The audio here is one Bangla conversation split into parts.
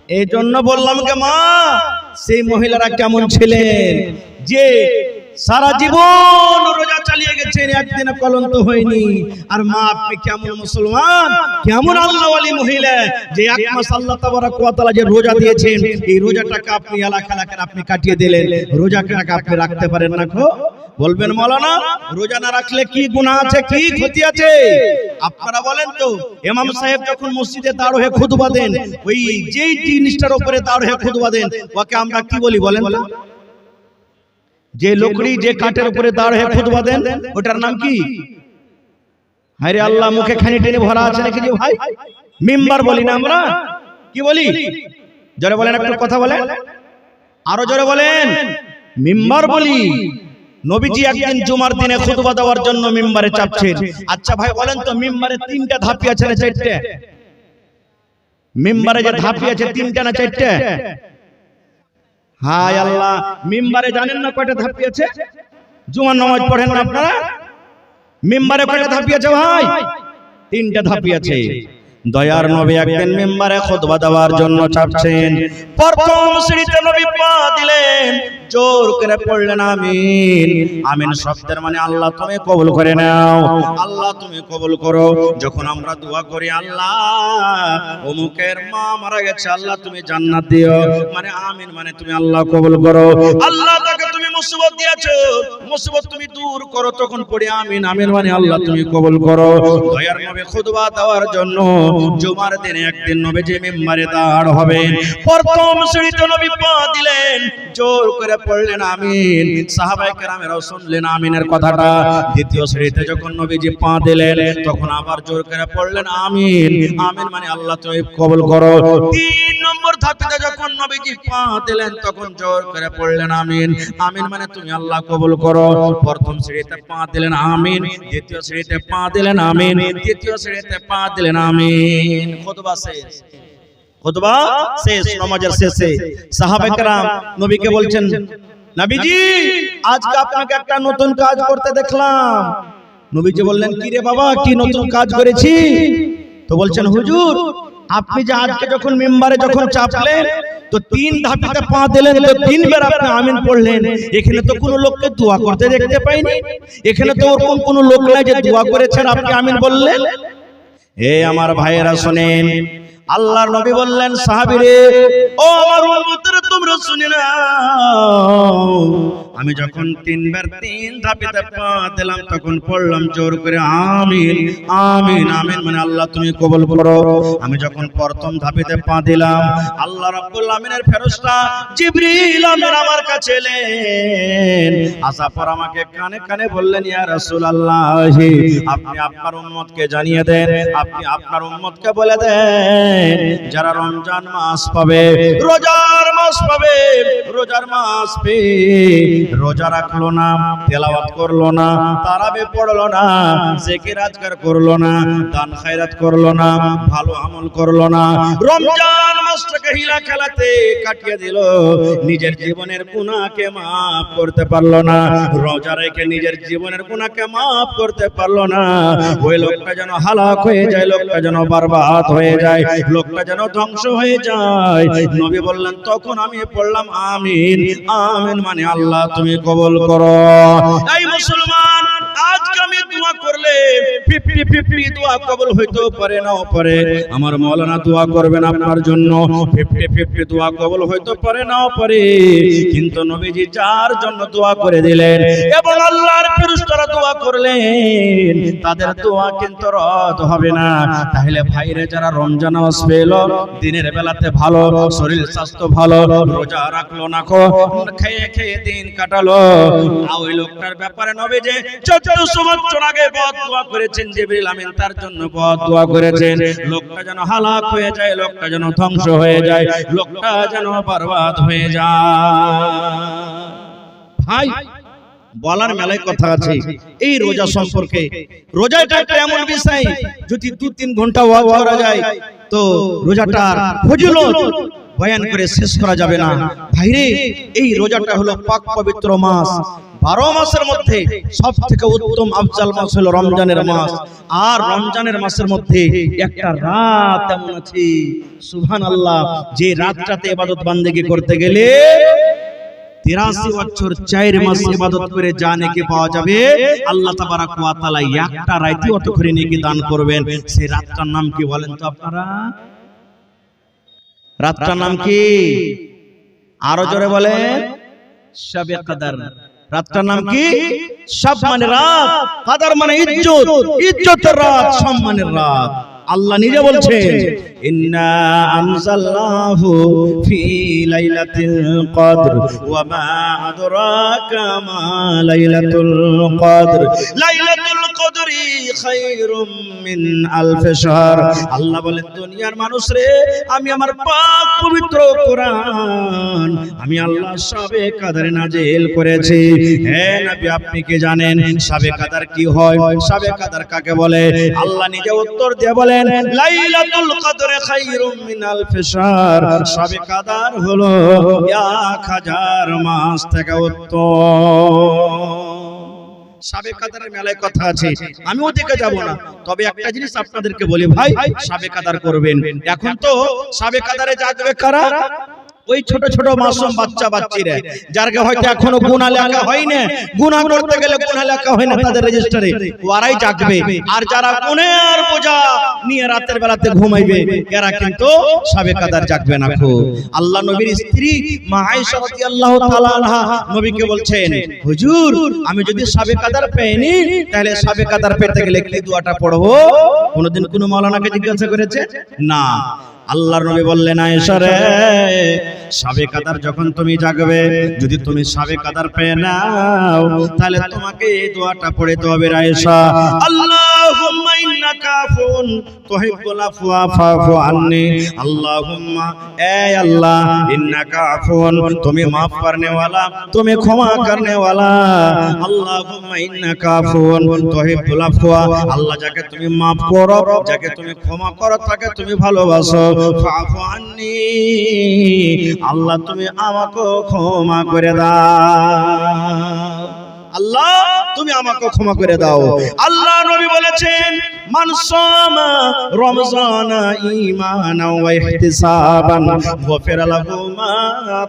এই জন্য বললাম কে মা, সেই মহিলারা কেমন ছিলেন যে সারা জীবন রোজা চালিয়ে গেছেন, একদিনে কলঙ্ক হয়নি। আর মা আপনি কেমন মুসলমান, কেমন আল্লাহ ওয়ালি মহিলা যে এক মাস আল্লাহ তাবারক ওয়া তাআলা যে রোজা দিয়েছেন, এই রোজাটাকে আপনি এলাকা আপনি কাটিয়ে দিলেন। রোজাটাকে আপনি রাখতে পারেন না? বলবেন মাওলানা রোজা না রাখলে কি গুনাহ আছে, কি ক্ষতি আছে? আপনারা বলেন তো, ইমাম সাহেব যখন মসজিদে দাঁড় হয়ে খুতবা দেন, ওই যেই জিনিসটার উপরে দাঁড় হয়ে খুতবা দেন ওকে আমরা কি বলি বলেন তো? যে লোকড়ি, যে কাঠের উপরে দাঁড় হয়ে খুতবা দেন ওটার নাম কি? আরে আল্লাহ, মুখে খানি টেনে ভরা আছে নাকি যে ভাই? মিম্বার বলি না আমরা? কি বলি? জোরে বলেন, একটু কথা বলেন, আরো জোরে বলেন। মিম্বার বলি। নবীজি একদিন জুমার দিনে খুতবা দেওয়ার জন্য মিম্বারে চাপছেন। আচ্ছা ভাই বলেন তো, মিম্বারে তিনটা ধাপি আছে না চারটে? মিম্বারে যে ধাপি আছে তিনটা না চারটে? হায় আল্লাহ, মিম্বারে জানেন না কয়টা ধাপি আছে? জুমার নামাজ পড়েন না আপনারা? মিম্বারে কয়টা ধাপি আছে ভাই? তিনটা ধাপি আছে। দয়ার নবী একদিন মিম্বারে খুতবা দেওয়ার জন্য চাপছেন। প্রথম সিঁড়িতে নবী পা দিলেন, জোর করে পড়লেন আমিন। আমিন শব্দের মানে আল্লাহ তুমি কবুল করে নাও, আল্লাহ তুমি কবুল করো। যখন আমরা দোয়া করি আল্লাহ অমুকের মা মারা গেছে, আল্লাহ তুমি জান্নাত দিও, মানে আমিন মানে তুমি আল্লাহ কবুল করো। আল্লাহ তাকে তুমি মুসিবত দিয়েছো, মুসিবত তুমি দূর করো, তখন পড়ি আমিন, আমিন মানে আল্লাহ তুমি কবুল করো। দয়ার নবী খুতবা দেওয়ার জন্য জুমার দিনে একদিন নবীজি মিম্বারে দাঁড় হবেন। প্রথম সিঁড়িতে নবী পা দিলেন, জোর করে পড়লেন আমিন। সাহাবায়ে কেরামেরাও শুনলেন আমিনের কথাটা। দ্বিতীয় সিঁড়িতে যখন নবীজি পা দিলেন, তখন আবার জোর করে পড়লেন আমিন, আমিন মানে আল্লাহ তুমি কবুল করো। তিন নম্বর ধাপে যখন নবীজি পা দিলেন, তখন জোর করে পড়লেন আমিন, আমিন মানে তুমি আল্লাহ কবুল করো। প্রথম সিঁড়িতে পা দিলেন আমিন, দ্বিতীয় সিঁড়িতে পা দিলেন আমিন, তৃতীয় সিঁড়িতে পা দিলেন আমিন। খুতবা শেষ, খুতবা শেষ, নামাজের শেষে সাহাবায়ে কেরাম নবীকে বলছেন, নবীজি আজকে আপনাকে একটা নতুন কাজ করতে দেখলাম। নবীজি বললেন, কি রে বাবা, কি নতুন কাজ করেছি? তো বলছেন, হুজুর আপনি যে আজকে যখন মিম্বারে যখন চাপলেন, তো তিন ধাপে পা দিলেন, তো তিনবার আপনি আমিন পড়লেন। এখানে তো কোনো লোককে দোয়া করতে দেখতে পাইনি, এখানে তো ওরকম কোনো লোক নাই যে দোয়া করেছেন আপনি আমিন বললেন। এ আমার ভাইয়েরা শুনেন, আল্লাহর নবী বললেন, সাহাবীরে ও আমার উম্মতরা তোমরা শুনে নাও, আমি যখন তিনবার তিন ধাপে পা দিলাম, তখন পড়লাম জোর করে আমিন, আমিন, আমিন মানে আল্লাহ তুমি কবুল করো। আমি যখন প্রথম ধাপে পা দিলাম, আল্লাহ রাব্বুল আমিনের ফেরেশতা জিবরিল আমিন আমার কাছে এলেন। আসার পর আমাকে কানে কানে বললেন, ইয়া রাসূলুল্লাহ আপনি আপনার উম্মতকে জানিয়ে দেন, আপনি আপনার উম্মতকে বলে দেন যারা রমজান মাস পাবে, রোজার মাস পাবে, রোজার মাস পেয়ে রোজা রাখলো না, তেলাওয়াত করলো না, তারাবি পড়লো না, জিকির আজকার করলো না, দান খায়রাত করলো না, ভালো আমল করলো না, রমজান মাসটাকে হিলা খেলাতে কাটিয়ে দিল, নিজের জীবনের গুনাহকে maaf করতে পারলো না, রোজা রেখে নিজের জীবনের গুনাহকে maaf করতে পারলো না, ওই লোকটা যেন হালাক হয়ে যায়, লোকটা যেন বরবাদ হয়ে যায়, লোকটা যেন ধ্বংস হয়ে যায়। নবী বললেন, তখন আমি পড়লাম আমিন, আমিন মানে আল্লাহ তুমি কবুল করো। এই মুসলমান, আজকে আমি দোয়া করলে 50-50 দোয়া কবুল হইতে পারে নাও পারে। আমার মাওলানা দোয়া করবেন আপনার জন্য, 50-50 দোয়া কবুল হইতে পারে নাও পারে, কিন্তু নবীজি যার জন্য দোয়া করে দিলেন এবং আল্লাহর ফেরেশতারা দোয়া করলেন, তাদের দোয়া কিন্তু রদ হবে না। তাহলে ভাইরে, যারা রমজান মাস পেল, দিনের বেলাতে ভালো, শরীর স্বাস্থ্য ভালো, রোজা রাখলো না, খেয়ে খেয়ে দিন কাটালো, ওই লোকটার ব্যাপারে নবীজি 1400 বছর আগে বদদোয়া করেছেন, জিবরিল আমিন তার জন্য বদদোয়া করেছেন, লোকটা যেন হালাক হয়ে যায়, লোকটা যেন ধ্বংস হয়ে যায়, লোকটা যেন বরবাদ হয়ে যায়। ভাই, বলার মেলায় কথা আছে এই রোজা সম্পর্কে। রোজাটা একটা এমন বিষয়, যদি 2-3 ঘন্টা ওয়াজ করা যায় তো রোজাটার ফজিলত বয়ান করে শেষ করা যাবে না। ভাইরে, এই রোজাটা হলো পাক পবিত্র মাস, 12 মাসের মধ্যে সবথেকে উত্তম আফজাল মাস হলো রমজানের মাস। আর রমজানের মাসের মধ্যে একটা রাত এমন আছে সুবহানাল্লাহ, যে রাতটাতে ইবাদত বান্দেগি করতে গেলে 83 বছর 4 মাস ইবাদত করে যা নেকি পাওয়া যাবে, আল্লাহ তাবারাক ওয়া তাআলা একটা রাতে অত করে নেকি দান করবেন। সেই রাতটার নাম কি বলেন তো আপনারা? রাতটার নাম কি? আরো জোরে বলেন। শবে কদর। রাতটার নাম কি? শব মানে রাত, কদর মানে ইজ্জত, ইজ্জতের রাত, সম্মানের রাত। আল্লাহ নিজে বলছেন ইন্না আনজালনাহু ফি লাইলাতিল কদর ওয়া মা আদরাকা মা লাইলাতুল কদর লাইলাতুল কদরি খায়রুম মিন আলফ শাহর। আল্লাহ বলেন দুনিয়ার মানুষ রে, আমি আমার পাক পবিত্র কোরআন আমি আল্লাহ শবে কদরে নাজিল করেছি। হে নবী আপনি কি জানেন শবে কদর কি হয়? শবে কদর কাকে বলে? আল্লাহ নিজে উত্তর দিয়ে বলেন লাইলাতুল কদরে খায়রুম মিন আলফ শাহর। শবে কদর হলো 1000 মাস থেকে উত্তম। শবে কদরের মেলায় কথা আছে, আমি ওদিকে যাব না, তবে একটা জিনিস আপনাদেরকে বলি ভাই, শবে কদর করবেন। এখন তো শবে কদরে জাগবে কারা? ওই ছোট ছোট মাসুম বাচ্চা বাচ্চিরা, যারকে হয়তো এখনো গুনাহ লেখা হয় না, গুনাহ করতে গেলে গুনাহ লেখা হয় না তাদের রেজিস্টারে, ওরাই জাগবে। আর যারা গুনাহের বোঝা নিয়ে রাতের বেলাতে ঘুমাইবে, এরা কিন্তু শবে কদর জাগবে না। আল্লাহ নবীর স্ত্রী মা আয়েশা রাদিয়াল্লাহু তাআলা আনহা নবীকে বলছেন, হুজুর আমি যদি শবে কদর পেইনি, তাহলে শবে কদর পেতে গেলে কি দোয়াটা পড়বো? কোনদিন কোন মাওলানাকে জিজ্ঞাসা করেছে? না। আল্লাহর নবী বললেন আয়েশা রে, শবে কদর যখন তুমি জাগবে, যদি তুমি শবে কদর পেয়ে নাও, তাহলে তোমাকে এই দোয়াটা পড়তে হবে আয়েশা, আল্লাহুম্মা ইন্নাকা আফুন তুহিব্বুল আফওয়া ফাফু আন্নি। আল্লাহুম্মা, এ আল্লাহ, ইন্নাকা আফুন, তুমি maaf করনে वाला, তুমি ক্ষমা করনে वाला। আল্লাহুম্মা ইন্নাকা আফুন তুহিব্বুল আফওয়া, আল্লাহ যাকে তুমি maaf করো, যাকে তুমি ক্ষমা করো, তাকে তুমি ভালোবাসো। ফাফু আন্নি, আল্লাহ তুমি আমাকে ক্ষমা করে দাও। আল্লাহ তুমি আমাকে ক্ষমা করে দাও। আল্লাহ নবী বলেছেন মান সামা রমজানা ঈমানাও ওয়া ইহতিসাবান গফিরা লাহু মা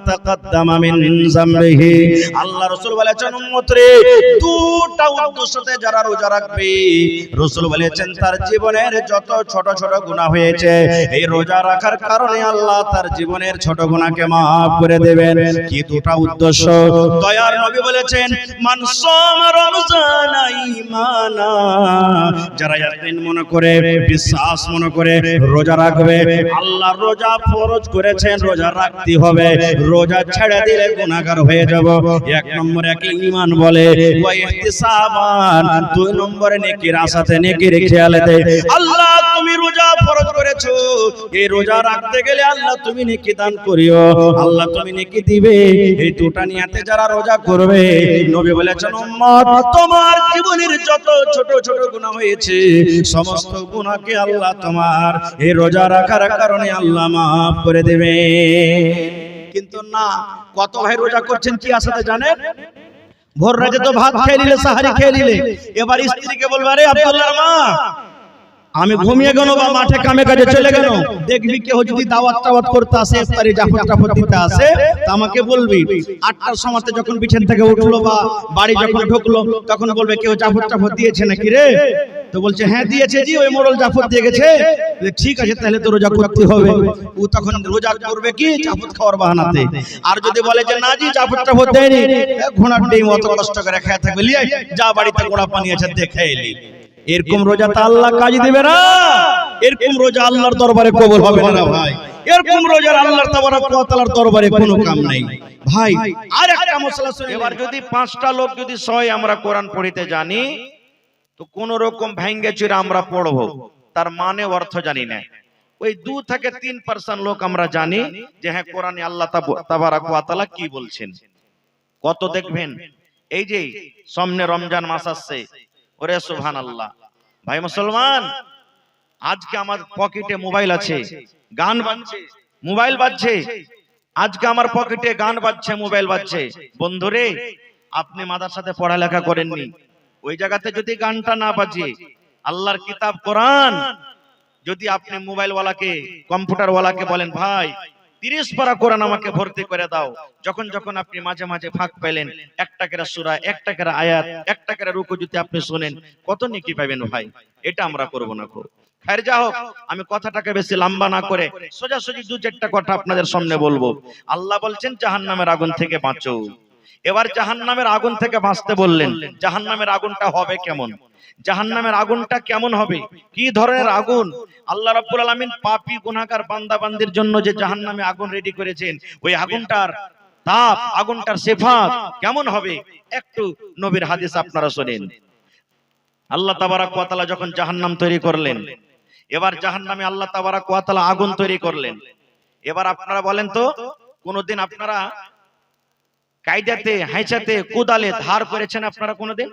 তাকাদ্দামা মিন যামবিহি। আল্লাহ রাসূল বলেছেন উম্মত রে, দুটো উদ্দেশ্যতে যারা রোজা রাখবে, রাসূল বলেছেন তার জীবনের যত ছোট ছোট গুনাহ হয়েছে, এই রোজা রাখার কারণে আল্লাহ তার জীবনের ছোট গুনাহকে maaf করে দেবেন। কি দুটো উদ্দেশ্য? দয়ার নবী বলেছেন মান সামা রমজানা ঈমানা, যারা ইয়াকিন মনে করে, বিশ্বাস মনে করে রোজা রাখবে, আল্লাহ রোজা ফরজ করেছেন, রোজা রাখতে হবে, রোজা ছেড়ে দিলে গুনাহগার হয়ে যাব। এক নম্বরে কি ঈমান বলে, ওয়া ইহতিসাবান, দুই নম্বরে নেকির আশাতে, নেকির খেয়ালেতে। আল্লাহ তুমি রোজা ফরজ করেছো, এই রোজা রাখতে গেলে আল্লাহ তুমি নেকি দান করিও, আল্লাহ তুমি নেকি দিবে, এই দুটো নিয়তে যারা রোজা করবে, নবী বলেছেন উম্মত তোমার জীবনের যত ছোট ছোট গুনাহ হয়েছে, সমস্ত গুনাহকে আল্লাহ তোমার এই রোজা রাখার কারণে আল্লাহ maaf করে দেবে। কিন্তু না, কত ভাই রোজা করছেন কি আশাতে জানেন? ভোর রাতে তো ভাত খেয়ে নিলে, সাহারি খেয়ে নিলে, এবার স্ত্রীকে বলবে আরে আব্দুল্লাহর মা আমি ঘুমিয়ে গেল বা মাঠে কামে কাজে চলে গেল, দেখবি কেউ যদি দাওয়াত টাওয়াত করতে আসে, ইফতারি জাফর টাফর দিতে আসে, তা আমাকে বলবি 8টার সময়তে যখন বিছানা থেকে উঠলো বা বাড়ি যখন ঢুকলো, তখন বলবে কেউ জাফর টাফর দিয়েছে নাকি রে? তো বলছে হ্যাঁ দিয়েছে জি, ওই মোড়ল জাফর দিয়ে গেছে। ঠিক আছে তাহলে তো রোজা করতে হবে। ও তখন রোজা করবে কি জাফর খাওয়ার বাহানাতে। আর যদি বলে যে না জি জাফর টাফর দেয়নি, ঘোড়ার ডিম অত কষ্ট করে খেয়ে থাকবে, লিয়ে যা বাড়িতে ঘোড়া পানি আছে দেখে এলি, এরকম রোজা তো আল্লাহ কাজ দিবে না। এরকম রোজা আল্লাহর দরবারে কবুল হবে না ভাই। এরকম রোজার আল্লাহর তাবারক ওয়া তাআলার দরবারে কোনো কাম নাই ভাই। আর একটা মশলা শুনে, এবার যদি 5টা লোক যদি সয় আমরা কোরআন পড়িতে জানি, তো কোন রকম ভাঙ্গে চুরে আমরা পড়বো, তার মানে অর্থ জানি না। ওই 2 থেকে 3% লোক আমরা জানি যে হ্যাঁ কোরআনে আল্লাহ তাবারক ওয়া তাআলা কি বলছেন। কত দেখবেন এই যে সামনে রমজান মাস আসছে, ওরে সুবহানাল্লাহ ভাই মুসলমান, আজকে আমার পকেটে মোবাইল আছে, গান বাজছে, মোবাইল বাজছে, আজকে আমার পকেটে গান বাজছে, মোবাইল বাজছে। বন্ধুরে আপনি মাদ্রাসাতে পড়ালেখা করেননি, ওই জায়গাতে যদি গানটা না বাজে, আল্লাহর কিতাব কোরআন, যদি আপনি মোবাইল ওয়ালাকে, কম্পিউটার ওয়ালাকে বলেন ভাই 30 পারা কোরআন আমাকে ভর্তি করে দাও, যখন যখন আপনি মাঝে মাঝে ফাঁক পেলেন একটা করে সূরা, একটা করে আয়াত, একটা করে রুকু যদি আপনি শুনেন, কত নেকি পাবেন ভাই। এটা আমরা করব না। খায়ের যা হোক, আমি কথাটাকে বেশি লম্বা না করে সোজাসুজি দু চারটা কথা আপনাদের সামনে বলবো। আল্লাহ বলছেন জাহান্নামের আগুন থেকে বাঁচো। এবার জাহান্নামের আগুন থেকে বাঁচতে বললেন, জাহান্নামের আগুনটা হবে কেমন, জাহান্নামের আগুনটা কেমন হবে, কি ধরনের আগুন? আল্লাহ রাব্বুল আলামিন পাপী গুনাহগার বান্দা বান্দির জন্য যে জাহান্নামে আগুন রেডি করেছেন, ওই আগুনটার তাপ, আগুনটার সিফাত কেমন হবে, একটু নবীর হাদিস আপনারা শুনেন। আল্লাহ তাবারাক ওয়া তাআলা যখন জাহান্নাম তৈরি করলেন, এবার জাহান্নামে আল্লাহ তাবারাক ওয়া তাআলা আগুন তৈরি করলেন। এবার আপনারা বলেন তো, কোনদিন আপনারা কায়দাতে, হাইচাতে, কোদালে ধার করেছেন? আপনারা কোনদিন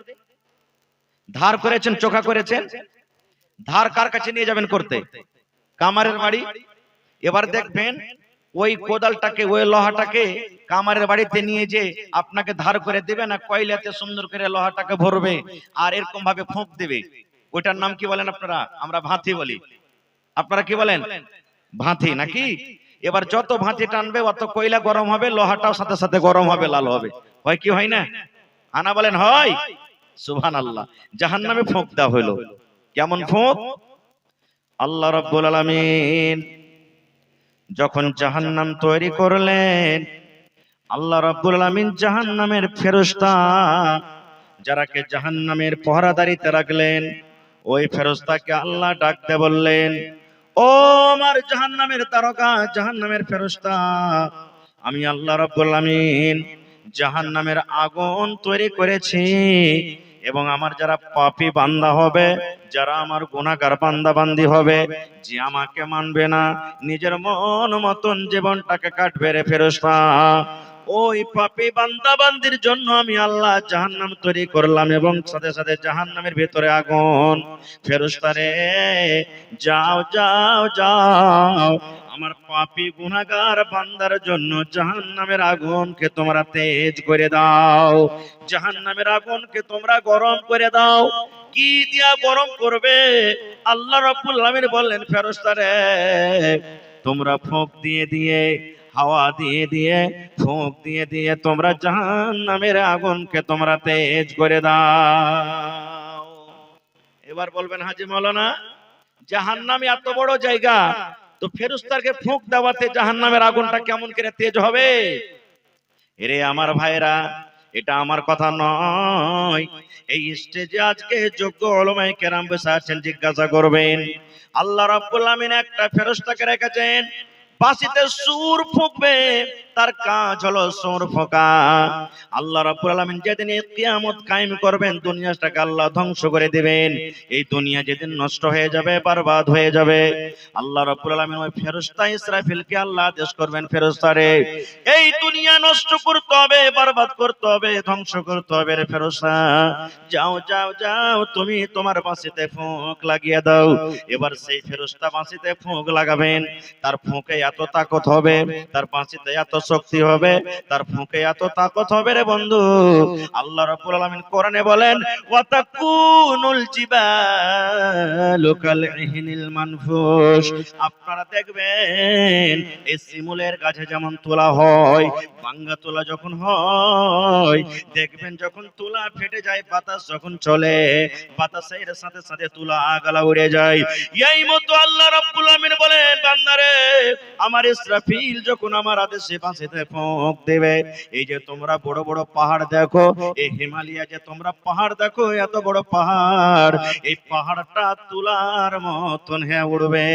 ধার করেছেন, চোখা করেছেন? ধার কার কাছে নিয়ে যাবেন করতে? কামারের বাড়ি। এবার দেখবেন ওই কোদালটাকে, ওই লোহাটাকে কামারের বাড়িতে নিয়ে যে আপনাকে ধার করে দেবে না, কয়লাতে সুন্দর করে লোহাটাকে ভরবে আর এরকম ভাবে ফোঁক দেবে। ওইটার নাম কি বলেন আপনারা? আমরা ভাঁতি বলি। আপনারা কি বলেন? ভাঁতি নাকি? এবার যত ভাঁতি টানবে অত কয়লা গরম হবে, লোহাটাও সাথে সাথে গরম হবে, লাল হবে। হয় কি হয় না? আনা বলেন হয়? সুবহানাল্লাহ। জাহান্নামে ফোঁক দেওয়া হলো। কেমন ফোঁক? আল্লাহ রাব্বুল আলামিন যখন জাহান্নাম তৈরি করলেন, আল্লাহ রাব্বুল আলামিন জাহান্নামের ফেরেশতা যারাকে জাহান্নামের পহরাদারিতে রাখলেন, ওই ফেরেশতাকে আল্লাহ ডাকতে বললেন, ও আমার জাহান্নামের তারকা, জাহান্নামের ফেরেশতা, আমি আল্লাহ রাব্বুল আলামিন জাহান্নামের আগুন তৈরি করেছি, এবং আমার যারা পাপী বান্দা হবে, যারা আমার গুনাহগার বান্দা বান্দি হবে, যে আমাকে মানবে না, নিজের মন মতন জীবনটাকে কাটবে রে ফেরেশতা, ওই পাপী বান্দা বান্দির জন্য আমি আল্লাহ জাহান্নাম তৈরি করলাম, এবং সাথে সাথে জাহান্নামের ভিতরে আগুন। ফেরেশতা রে, যাও যাও যাও, আমার পাপী গুনাহগার বান্দার জন্য জাহান্নামের আগুনকে তোমরা তেজ করে দাও, জাহান্নামের আগুনকে তোমরা গরম করে দাও। কি দিয়া গরম করবে? আল্লাহ রাব্বুল আলামিন বললেন, ফেরেশতা রে, তোমরা ফোঁক দিয়ে দিয়ে, হাওয়া দিয়ে দিয়ে, ফোঁক দিয়ে দিয়ে তোমরা জাহান্নামের আগুনকে তোমরা তেজ করে দাও। এবার বলবেন, হাজী মাওলানা, জাহান্নাম এত বড় জায়গা, তো ফেরেশতাকে ফোঁক দেওয়াতে জাহান্নামের আগুনটা কেমন করে তেজ হবে? এরে আমার ভাইরা, এটা আমার কথা নয়। এই স্টেজে আজকে যোগ্য উলামায়ে কেরাম বসে আছেন, জিজ্ঞাসা করবেন। আল্লাহ রাব্বুল আলামিন একটা ফেরেশতাকে রেখেছেন, বাঁশিতে সুর ফুঁকবে, তার কাজ হলো সুর ফোঁকা। আল্লাহ রাব্বুল আলামিন যেদিন কিয়ামত কায়েম করবেন, দুনিয়াটাকে আল্লাহ ধ্বংস করে দিবেন। এই দুনিয়া যেদিন নষ্ট হয়ে যাবে, বরবাদ হয়ে যাবে, আল্লাহ রাব্বুল আলামিন ওই ফেরেশতা ইসরাফিলকে আল্লাহ আদেশ করবেন, ফেরেশতা রে, এই দুনিয়া নষ্ট করতে হবে, বরবাদ করতে হবে, ধ্বংস করতে হবে রে ফেরেশতা, যাও যাও যাও, তুমি তোমার বাঁশিতে ফোঁক লাগিয়ে দাও। এবার সেই ফেরেশতা বাঁশিতে ফোঁক লাগাবেন, তার ফোঁকে এত তাকত হবে, তার বাঁশিতে এত শক্তি হবে, তার ফোঁকে এত তাকত হবে রে বন্ধু। আল্লাহ রাব্বুল আলামিন কোরআনে বলেন, ওয়াতাকুনুল জিবালু কালইহনিল মানফুস। আপনারা দেখবেন এই শিমুলের গাছে যেমন তোলা হয়, ভাঙ্গা তোলা যখন হয়, দেখবেন যখন তুলা ফেটে যায়, বাতাস যখন চলে, বাতাসের সাথে সাথে তুলা আগলা উড়ে যায়। এই মতো আল্লাহ রাব্বুল আলামিন বলেন, বান্দারে, আমার ইসরাফিল যখন আমার আদেশে বাঁশিতে ফোঁক দেবে, এই যে তোমরা বড় বড় পাহাড় দেখো, এই হিমালয় যে তোমরা পাহাড় দেখো, এত বড় পাহাড়, এই পাহাড়টা তুলার মতন হয়ে উড়বে,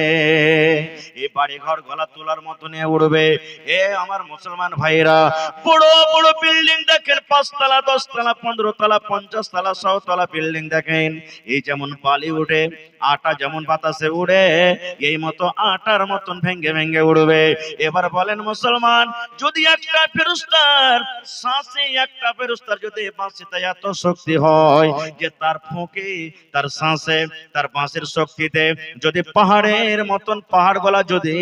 এই বাড়ি ঘর গলা তুলার মতন হয়ে উড়বে। এ আমার মুসলমান ভাইরা, বড় বড় বিল্ডিং দেখেন, 5 তলা, 10 তলা, 15 তলা, 50 তলা, 100 তলা বিল্ডিং দেখেন, এই যেমন বালি উঠে, আটা যেমন বাতাসে উড়ে, এই মতো আটার মতন ভেঙ্গে ভেঙ্গে উড়বে। এবার বলেন মুসলমান, যদি একটা ফেরেশতার শ্বাসে, একটা ফেরেশতার যদি বাঁশিতে এত শক্তি হয় যে তার ফোঁকে, তার শ্বাসে, তার বাঁশির শক্তিতে যদি পাহাড়ের মতন পাহাড়গুলা যদি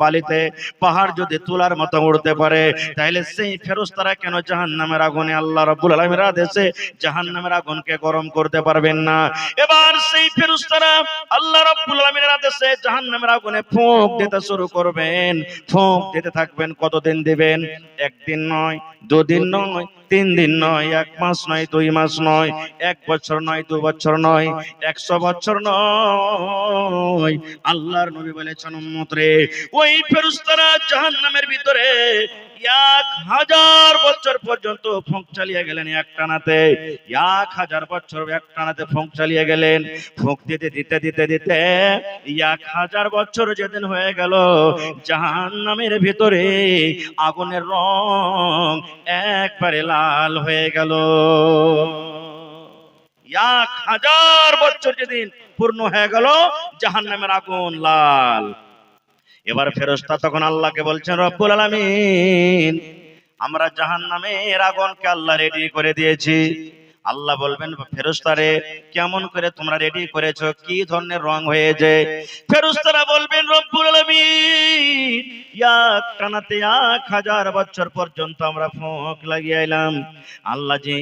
বালিতে পাহাড় যদি তুলার মতো উড়তে পারে, তাহলে সেই ফেরেশতারা কেন জাহান্নামের আগুনে আল্লাহ রাব্বুল আলামিনের আদেশে জাহান্নামের আগুনকে গরম করতে পারবেন না? এবার সেই ফেরেশতারা আল্লাহ রাব্বুল আলামিনের আদেশে জাহান্নামের আগুনে ফুঁক দিতে শুরু করবেন। ফুঁক দিতে থাকবেন। কতদিন দিবেন? একদিন নয়, দুদিন নয়, 3 দিন নয়, 1 মাস নয়, 2 মাস নয়, 1 বছর নয়, 2 বছর নয়, 100 বছর নয়। আল্লাহর নবী বলেছেন, উম্মত রে, ওই ফেরেশতারা জাহান্নামের ভিতরে 1000 বছর পর্যন্ত ফুঁক চালিয়ে গেলেন একটানাতে। 1000 বছর একটানাতে ফুঁক চালিয়ে গেলেন। ফুঁক দিতে দিতে দিতে দিতে 1000 বছর যেদিন হয়ে গেল, জাহান্নামের ভিতরে আগুনের রং একবারে লাল হয়ে গেল। 1000 বছর যেদিন পূর্ণ হয়ে গেল, জাহান্নামের আগুন লাল। এবার ফেরেশতা তখন আল্লাহকে বলছেন, রব্বুল আলামিন, আমরা জাহান্নামের আগুনকে আল্লাহ রেডি করে দিয়েছি। আল্লাহ বলবেন, ফেরেশতারে কেমন করে তোমরা রেডি করেছো, কি ধরনের রং হয়েছে? ফেরেশতারা বলবেন, রব্বুল আলামিন, এক টানাতে 1000 বছর পর্যন্ত আমরা ফুঁক লাগিয়ে এলাম। আল্লাহ জি,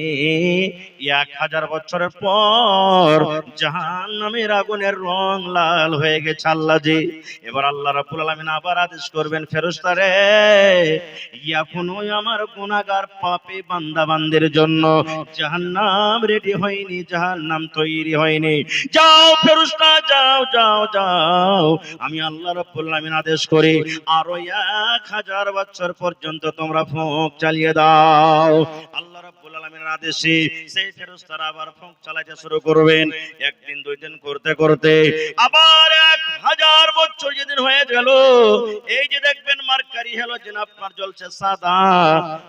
1000 বছরের পর জাহান্নামের আগুনের রং লাল হয়ে গেছে আল্লাহ জি। এবার আল্লাহ রাব্বুল আলামিন আবার আদেশ করবেন, ফেরেশতারে এখনো আমার গুনাহগার পাপী বান্দা বান্দির জন্য জাহান্নাম রেডি হয়নি, জাহান্নাম তৈরি হয়নি। যাও ফেরেশতা, যাও যাও যাও, আমি আল্লাহ রাব্বুল আলামিন আদেশ করি আরো 1000 বছর পর্যন্ত তোমরা ফুঁক চালিয়ে দাও। আল্লাহ রাব্বুল আলামিনের আদেশে সেই ফেরেশতারা আবার ফুঁক চালাতে শুরু করবেন। একদিন, 2 দিন করতে করতে আবার 1000 বছর যেদিন হয়ে গেল, এই যে দেখবেন মার্কারি হ্যালোজেন আপনার জ্বলছে সাদা।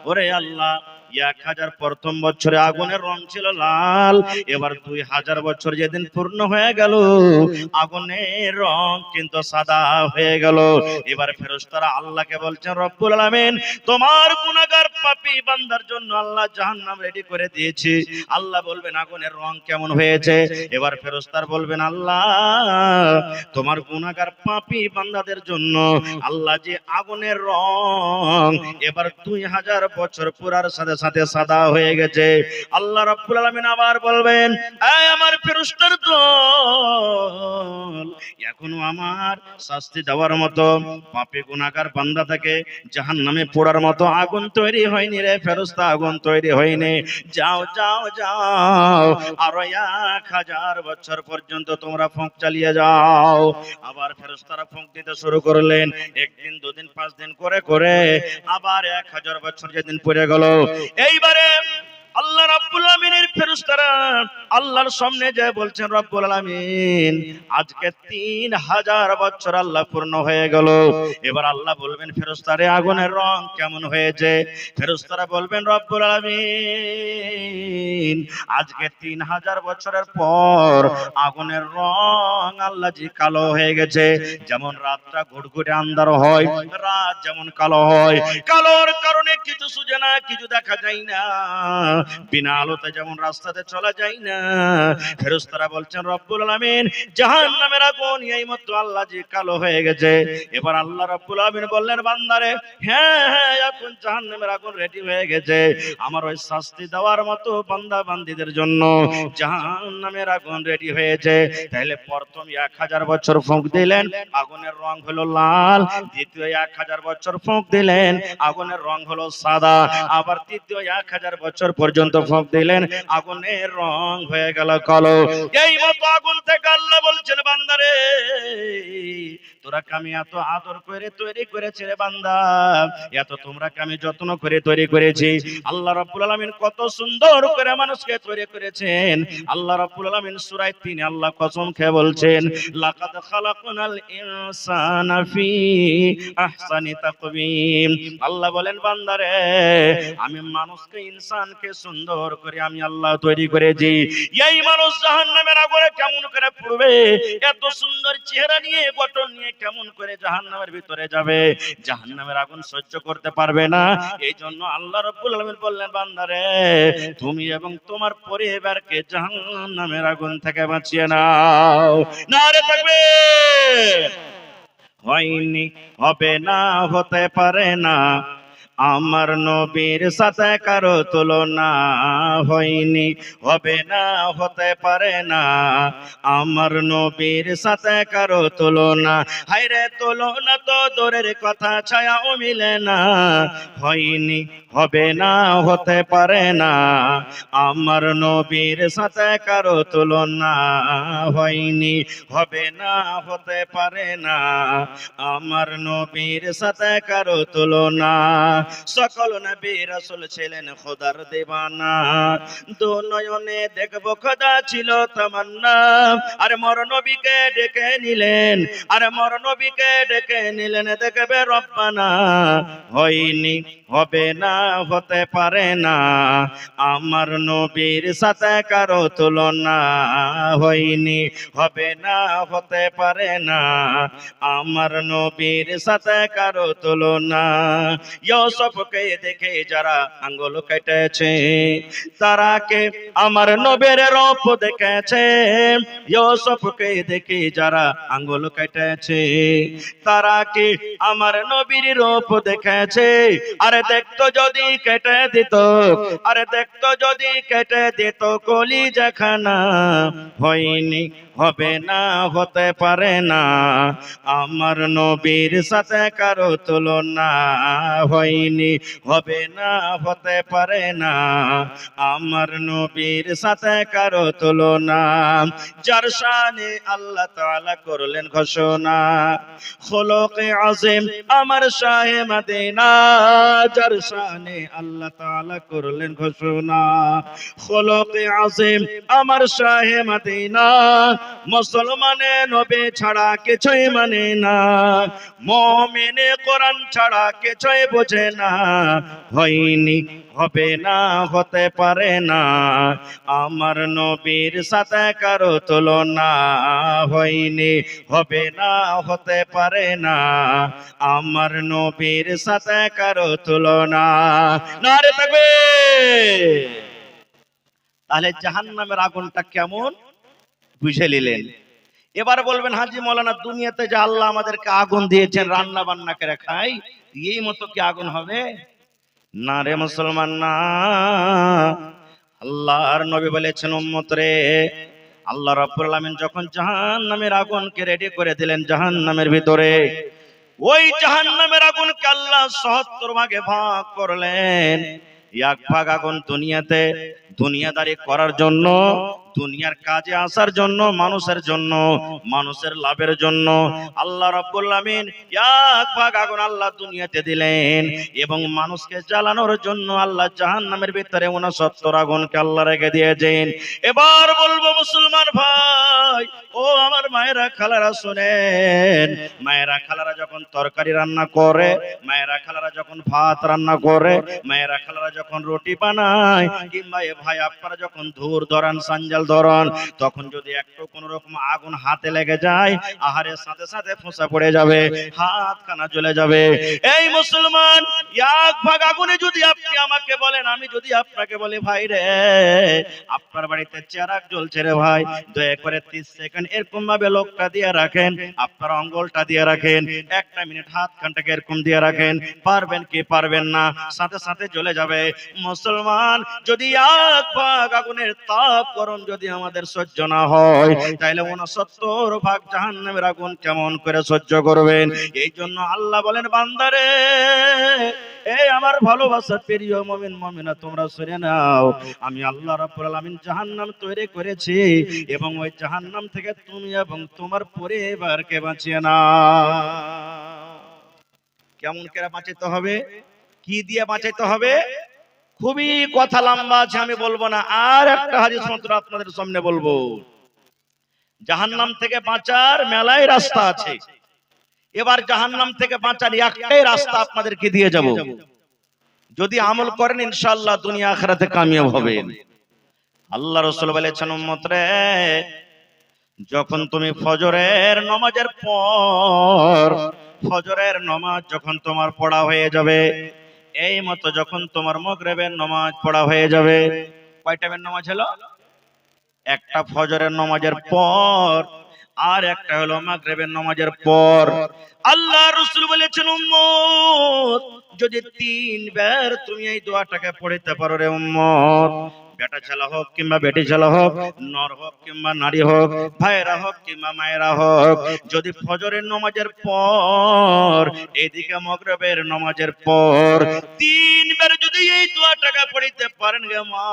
ওরে আল্লাহ, 1000 প্রথম বছরে আগুনের রং ছিল লাল। এবার 2000 বছর যেদিন পূর্ণ হয়ে গেল, আগুনের রং কিন্তু সাদা হয়ে গেল। এবার ফেরেশতারা আল্লাহকে বলছেন, রব্বুল আলামিন, তোমার গুনাহগার পাপী বান্দার জন্য আল্লাহ জাহান্নাম রেডি করে দিয়েছি। আল্লাহ বলবেন, আগুনের রং কেমন হয়েছে? এবার ফেরেশতারা বলবেন, আল্লাহ, তোমার গুনাহগার পাপী বান্দাদের জন্য আল্লাহ যে আগুনের রং এবার 2000 বছর পুরার সাথে সাথে সাদা হয়ে গেছে। আল্লাহ রাব্বুল আলামিন আবার বলবেন, এই আমার ফেরেশতার দল, এখনো আমার শাস্তি দেওয়ার মতো পাপী গুনাহগার বান্দা থেকে জাহান্নামে পোড়ার মতো আগুন তৈরি হয়নি রে ফেরেশতা, আগুন তৈরি হয়নি। যাও যাও যাও, আরো 1000 বছর পর্যন্ত তোমরা ফুঁক চালিয়ে যাও। আবার ফেরেশতারা ফুঁক দিতে শুরু করলেন। 1 দিন, 2 দিন, 5 দিন করে করে আবার 1000 বছর যেদিন পড়ে গেল, এইবারে আল্লাহ রাব্বুল আলামিনের ফেরেশতারা আল্লাহর সামনে যায় বলছেন, রব্বুল আলামিন, আজকে 3000 বছর আল্লাহ পূর্ণ হয়ে গেল। এবার আল্লাহ বলবেন, ফেরেশতারে আগুনের রং কেমন হয়েছে? ফেরেশতারা বলবেন, রব্বুল আলামিন, আজকে 3000 বছরের পর আগুনের রং আল্লাহ জি কালো হয়ে গেছে। যেমন রাতটা ঘুটঘুটে আন্ধার হয়, রাত যেমন কালো হয়, কালোর কারণে কিছু সুজে না, কিছু দেখা যায় না, বিনা আলোতে যেমন রাস্তাতে চলা যায় না। ফেরেশতারা বলছেন, রব্বুল আলামিন, জাহান্নামের আগুন এইমাত্র আল্লাহ জি কালো হয়ে গেছে। এবার আল্লাহ রাব্বুল আলামিন বললেন, বান্দারে, হ্যাঁ হ্যাঁ, এখন জাহান্নামের আগুন রেডি হয়ে গেছে। আমার ওই শাস্তি দেওয়ার মতো বান্দা বান্দীদের জন্য জাহান্নামের আগুন রেডি হয়েছে। তাহলে প্রথম 1000 বছর ফুঁক দিলেন, আগুনের রং হলো লাল। দ্বিতীয় 1000 বছর ফুঁক দিলেন, আগুনের রং হলো সাদা। আবার তৃতীয় 1000 বছর পর্যন্ত ফুঁক দিলেন, আগুনের রং হয়ে গেল কালো। এই মতো আগুন থেকে আল্লাহ বলছেন, বান্দারে, তোরা আমি এত আদর করে তৈরি করেছি রে বান্দা, এত তোমরা আমি যত্ন করে তৈরি করেছি। আল্লাহ রাব্বুল আলামিন কত সুন্দর করে মানুষকে তৈরি করেছেন। আল্লাহ রাব্বুল আলামিন সূরা 3 আল্লাহ কসম খেয়ে বলছেন, লাকাদ খালাকনাল ইনসানা ফি আহসানি তাকওয়িম। আল্লাহ বলেন, বান্দারে, আমি মানুষকে, ইনসানকে সুন্দর করে আমি আল্লাহ তৈরি করেছি। এই মানুষ জাহান্নামের আগুনে কেমন করে পড়বে, এত সুন্দর চেহারা নিয়ে গঠন নিয়ে কেমন করে জাহান্নামের ভিতরে যাবে? জাহান্নামের আগুন সহ্য করতে পারবে না। এই জন্য আল্লাহ রাব্বুল আলামিন বললেন, বান্দারে তুমি এবং তোমার পরিবারকে জাহান্নামের আগুন থেকে বাঁচিয়ে নাও। নারে তাকবীর। হয়নি, হবে না, হতে পারে না, আমার নবীর সাথে কারো তুলনা। হয়নি, হবে না, হতে পারে না, আমার নবীর সাথে কারো তুলনা। হায়রে তুলনা তো দূরের কথা, ছায়াও মিলে না। হয়নি, হবে না, হতে পারে না, আমার নবীর সাথে কারো তুলনা। হয়নি, হবে না, হতে পারে না, আমার নবীর সাথে কারো তুলনা। সকল নবী রাসূল ছিলেন খোদার দিওয়ানা, দু নয়নে দেখব খোদা ছিল তামান্না। আর মর নবীকে ডেকে নিলেন, আর মর নবীকে ডেকে নিলেন দেখবে রব্বানা। হয়নি, হবে না, হতে পারে না, আমার নবীর সাথে কারো তুলনা। হয়নি, হবে না, হতে পারে না, আমার নবীর সাথে কারো তুলনা। ইউসুফকে দেখে যারা আঙ্গুল কেটেছে, তারা কে আমার নবীর রূপ দেখেছে। ইউসুফকে দেখে যারা আঙ্গুল কেটেছে, তারা কি আমার নবীর রূপ দেখেছে? আরে দেখতো যদি কেটে দিত, আরে দেখতো যদি কেটে দিত কলিজাখানা। হয়নি, হবে না, হতে পারে না, আমার নবীর সাথে কারো তুলনা। হয়নি, হবে না, হতে পারে না, আমার নবীর সাথে কারো তুলনা। যার শানে আল্লাহ তাআলা করলেন ঘোষণা, খুলুকে আযীম আমার শাহে মদিনা। যার শানে আল্লাহ তাআলা করলেন ঘোষণা, খুলুকে আযীম আমার শাহে মদিনা। মুসলমানে নবী ছাড়া কিছুই মানে না, মুমিনে কোরআন ছাড়া কিছুই বোঝে না। হয়নি, হবে না, হতে পারে না, আমার নবীর সাথে কারো তুলনা। হয়নি, হবে না, হতে পারে না, আমার নবীর সাথে কারো তুলনা। নারে তাকবীর। তাহলে জাহান্নামের আগুনটা কেমন বুঝে নিলেন। এবার বলবেন, হাজি মৌলানা দুনিয়াতে যে আল্লাহ আমাদেরকে আগুন দিয়েছেন রান্না বান্না করে খাই, এই মতো কি আগুন হবে? না রে মুসলমান, না। আল্লাহর নবী বলেছেন, উম্মত রে, আল্লাহ রাব্বুল আলামিন যখন জাহান্নামের আগুনকে রেডি করে দিলেন জাহান্নামের ভিতরে, ওই জাহান্নামের আগুনকে আল্লাহ ৭০ ভাগে ভাগ করলেন। এক ভাগ আগুন দুনিয়াতে দুনিয়াদারি করার জন্য, দুনিয়ার কাজে আসার জন্য, মানুষের জন্য, মানুষের লাভের জন্য আল্লাহ রাব্বুল আলামিন এক ভাগ আগুন আল্লাহ দুনিয়াতে দিলেন, এবং মানুষকে জ্বালানোর জন্য আল্লাহ জাহান্নামের ভিতরে ৬৯ আগুনকে আল্লাহ রেখে দিয়েছেন। এবার বলবো মুসলমান ভাই, ও আমার মায়েরা খালারা শুনেন, মায়েরা খালারা যখন তরকারি রান্না করে, মায়েরা খালারা যখন ভাত রান্না করে, মায়েরা খালারা যখন রুটি বানায়, কিংবা এ ভাই আপনারা যখন ধুর ধরান, সাঞ্জাল ধরান, তখন যদি একটু কোন রকম আগুন হাতে লেগে যায়, আহারের সাথে সাথে ফোঁসা পড়ে যাবে, হাত খানা জ্বলে যাবে। এই মুসলমান, এক ভাগ আগুনে যদি আপনি আমাকে বলেন, আমি যদি আপনাকে বলি, ভাই রে আপনার বাড়িতে চেরাগ জ্বলছে রে ভাই, দয়া করে 30 সেকেন্ড এরকম ভাবে লোকটা দিয়ে রাখেন, আপনার আঙ্গুলটা দিয়ে রাখেন, 1 মিনিট হাত খানটাকে এরকম দিয়ে রাখেন, পারবেন কি পারবেন না? সাথে সাথে জ্বলে যাবে। মুসলমান, যদি এক ভাগ আগুনের তাপ গরম যদি আমাদের সহ্য না হয়, তাহলে ৬৯ ভাগ জাহান্নামের আগুন কেমন করে সহ্য করবেন? এই জন্য আল্লাহ বলেন, বান্দারে, এই আমার ভালোবাসার প্রিয় মুমিন মুমিনা, তোমরা শুনে নাও, আমি আল্লাহ রাব্বুল আলামিন জাহান্নাম তৈরি করেছি, এবং ওই জাহান্নাম থেকে তুমি এবং তোমার পরিবারকে বাঁচিয়ে নাও। কেমন করে বাঁচাতে হবে? কি দিয়ে বাঁচাতে হবে? খুবই কথা লম্বা আছে, আমি বলবো না। আর একটা হাদিস মাত্র আপনাদের সামনে বলবো। জাহান্নাম থেকে বাঁচার মেলাই রাস্তা আছে। এবার জাহান্নাম থেকে বাঁচার একটাই রাস্তা আপনাদেরকে দিয়ে যাব। যদি আমল করেন ইনশাআল্লাহ দুনিয়া আখিরাতে কামিয়াব হবেন। আল্লাহ রাসূল বলেছেন, উম্মত রে, যখন তুমি ফজরের নামাজের পর, ফজরের নামাজ যখন তোমার পড়া হয়ে যাবে, এই মতো যখন তোমার মাগরিবের নামাজ পড়া হয়ে যাবে, কয় টাইমের নামাজ হলো? একটা ফজরের নামাজের পর, আর একটা হলো মাগরিবের নামাজের পর। আল্লাহ রাসূল বলেছেন, উম্মত যদি তিনবার তুমি এই দোয়াটাকে পড়তে পারো রে উম্মত, বেটা ছেলে হোক কিংবা বেটি ছেলে হোক, নর হোক কিংবা নারী হোক, ভাইরা হোক কিংবা মায়েরা হোক, যদি ফজরের নামাজের পর এদিকে মাগরিবের নামাজের পর তিনবার যদি এই দোয়াটাকে পড়তে পারেন গে মা,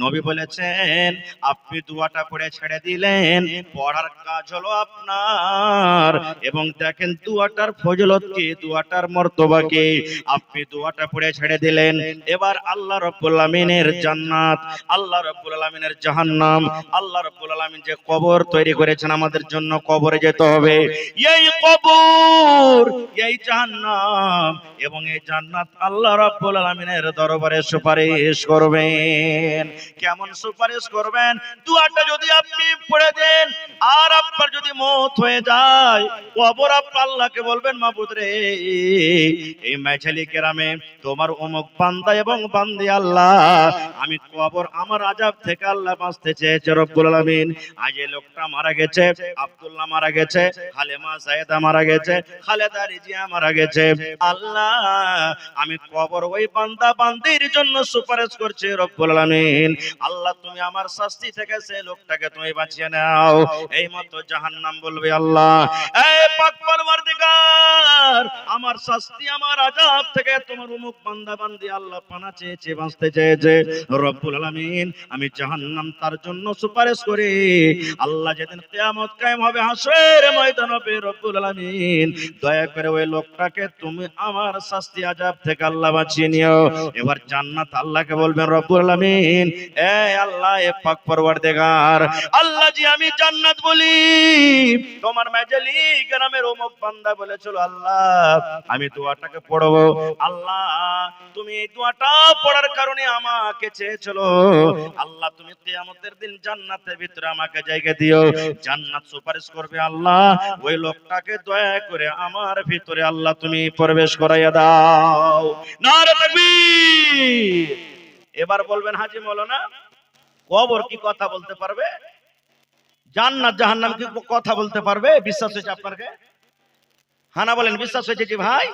নবী বলেছেন আপনি দোয়াটা পড়ে ছেড়ে দিলেন, পড়ার কাজ হলো আপনার। এবং দেখেন দোয়াটার ফজিলত কি, দোয়াটার মর্তবা কি। আপনি দোয়াটা পড়ে ছেড়ে দিলেন, এবার আল্লাহ রাব্বুল আলামিনের জান্নাত, আল্লাহ রাব্বুল আলামিনের জাহান্নাম, আল্লাহ রাব্বুল আলামিন যে কবর তৈরি করেছেন আমাদের জন্য, কবরে যেতে হবে, এই কবর, এই জাহান্নাম এবং এই জান্নাত আল্লাহ রাব্বুল আলামিনের দরবারে সুপারিশ করবেন। কেমন সুপারিশ করবেন? দোয়াটা যদি আপনি পড়ে দেন আর আপনার যদি মওত হয়ে যায়, কবর আপনার আল্লাহকে বলবেন, মাবুদ রে, এই মাঝালি কেরামে তোমার অমুক বান্দা এবং বান্দি আল্লাহ, আমি কবর আমার আযাব থেকে আল্লাহ বাঁচতে চেয়েছে রব্বুল আলামিন। আজ এই লোকটা মারা গেছে, আব্দুল্লাহ মারা গেছে, হালেমা সায়েদা মারা গেছে, খালেদা রিজিয়া মারা গেছে, আল্লাহ আমি কবর ওই বান্দা বান্দির জন্য সুপারিশ করছি রব্বুল আলামিন। আল্লাহ তুমি আমার শাস্তি থেকে সেই লোকটাকে তুমি বাঁচিয়ে নাও। এই মতো জাহান্নাম বলবে, আল্লাহ এই পাক পরওয়ারদিগার, আমার শাস্তি আমার আযাব থেকে তোমার অমুক বান্দা বান্দি আল্লাহ পানা চেয়েছে, বাঁচতে চেয়েছে রব্বুল আলামিন, আমি জাহান্নাম তার জন্য সুপারিশ করি। আল্লাহ যেদিন কিয়ামত কায়েম হবে, হাসরের ময়দান হবে, রব্বুল আলামিন দয়া করে ওই লোকটাকে তুমি আমার শাস্তি আযাব থেকে আল্লাহ বাঁচিয়ে নিও। এবার জান্নাত আল্লাহকে বলবেন, রব্বুল আলামিন এ আল্লাহ, এ পাক পরওয়ারদিগার, আল্লাহ জি আমি জান্নাত বলি, তোমার মাঝালি গ্রামের অমুক বান্দা বলেছিল আল্লাহ আমি দোয়াটাকে পড়বো, আল্লাহ তুমি এই দোয়াটা পড়ার কারণে আমাকে চেয়েছিল, আল্লাহ তুমি কিয়ামতের দিন জান্নাতের ভিতরে আমাকে জায়গা দিও। জান্নাত সুপারিশ করবে, আল্লাহ ওই লোকটাকে দয়া করে আমার ভিতরে আল্লাহ তুমি প্রবেশ করাইয়া দাও। নারে তাকবীর। এবার বলবেন, হাজী মাওলানা কবর কি কথা বলতে পারবে? জান্নাত জাহান্নাম কি কথা বলতে পারবে? বিশ্বাস হয়েছে আপনাকে? হানা বলেন বিশ্বাস হয়েছে? জি ভাই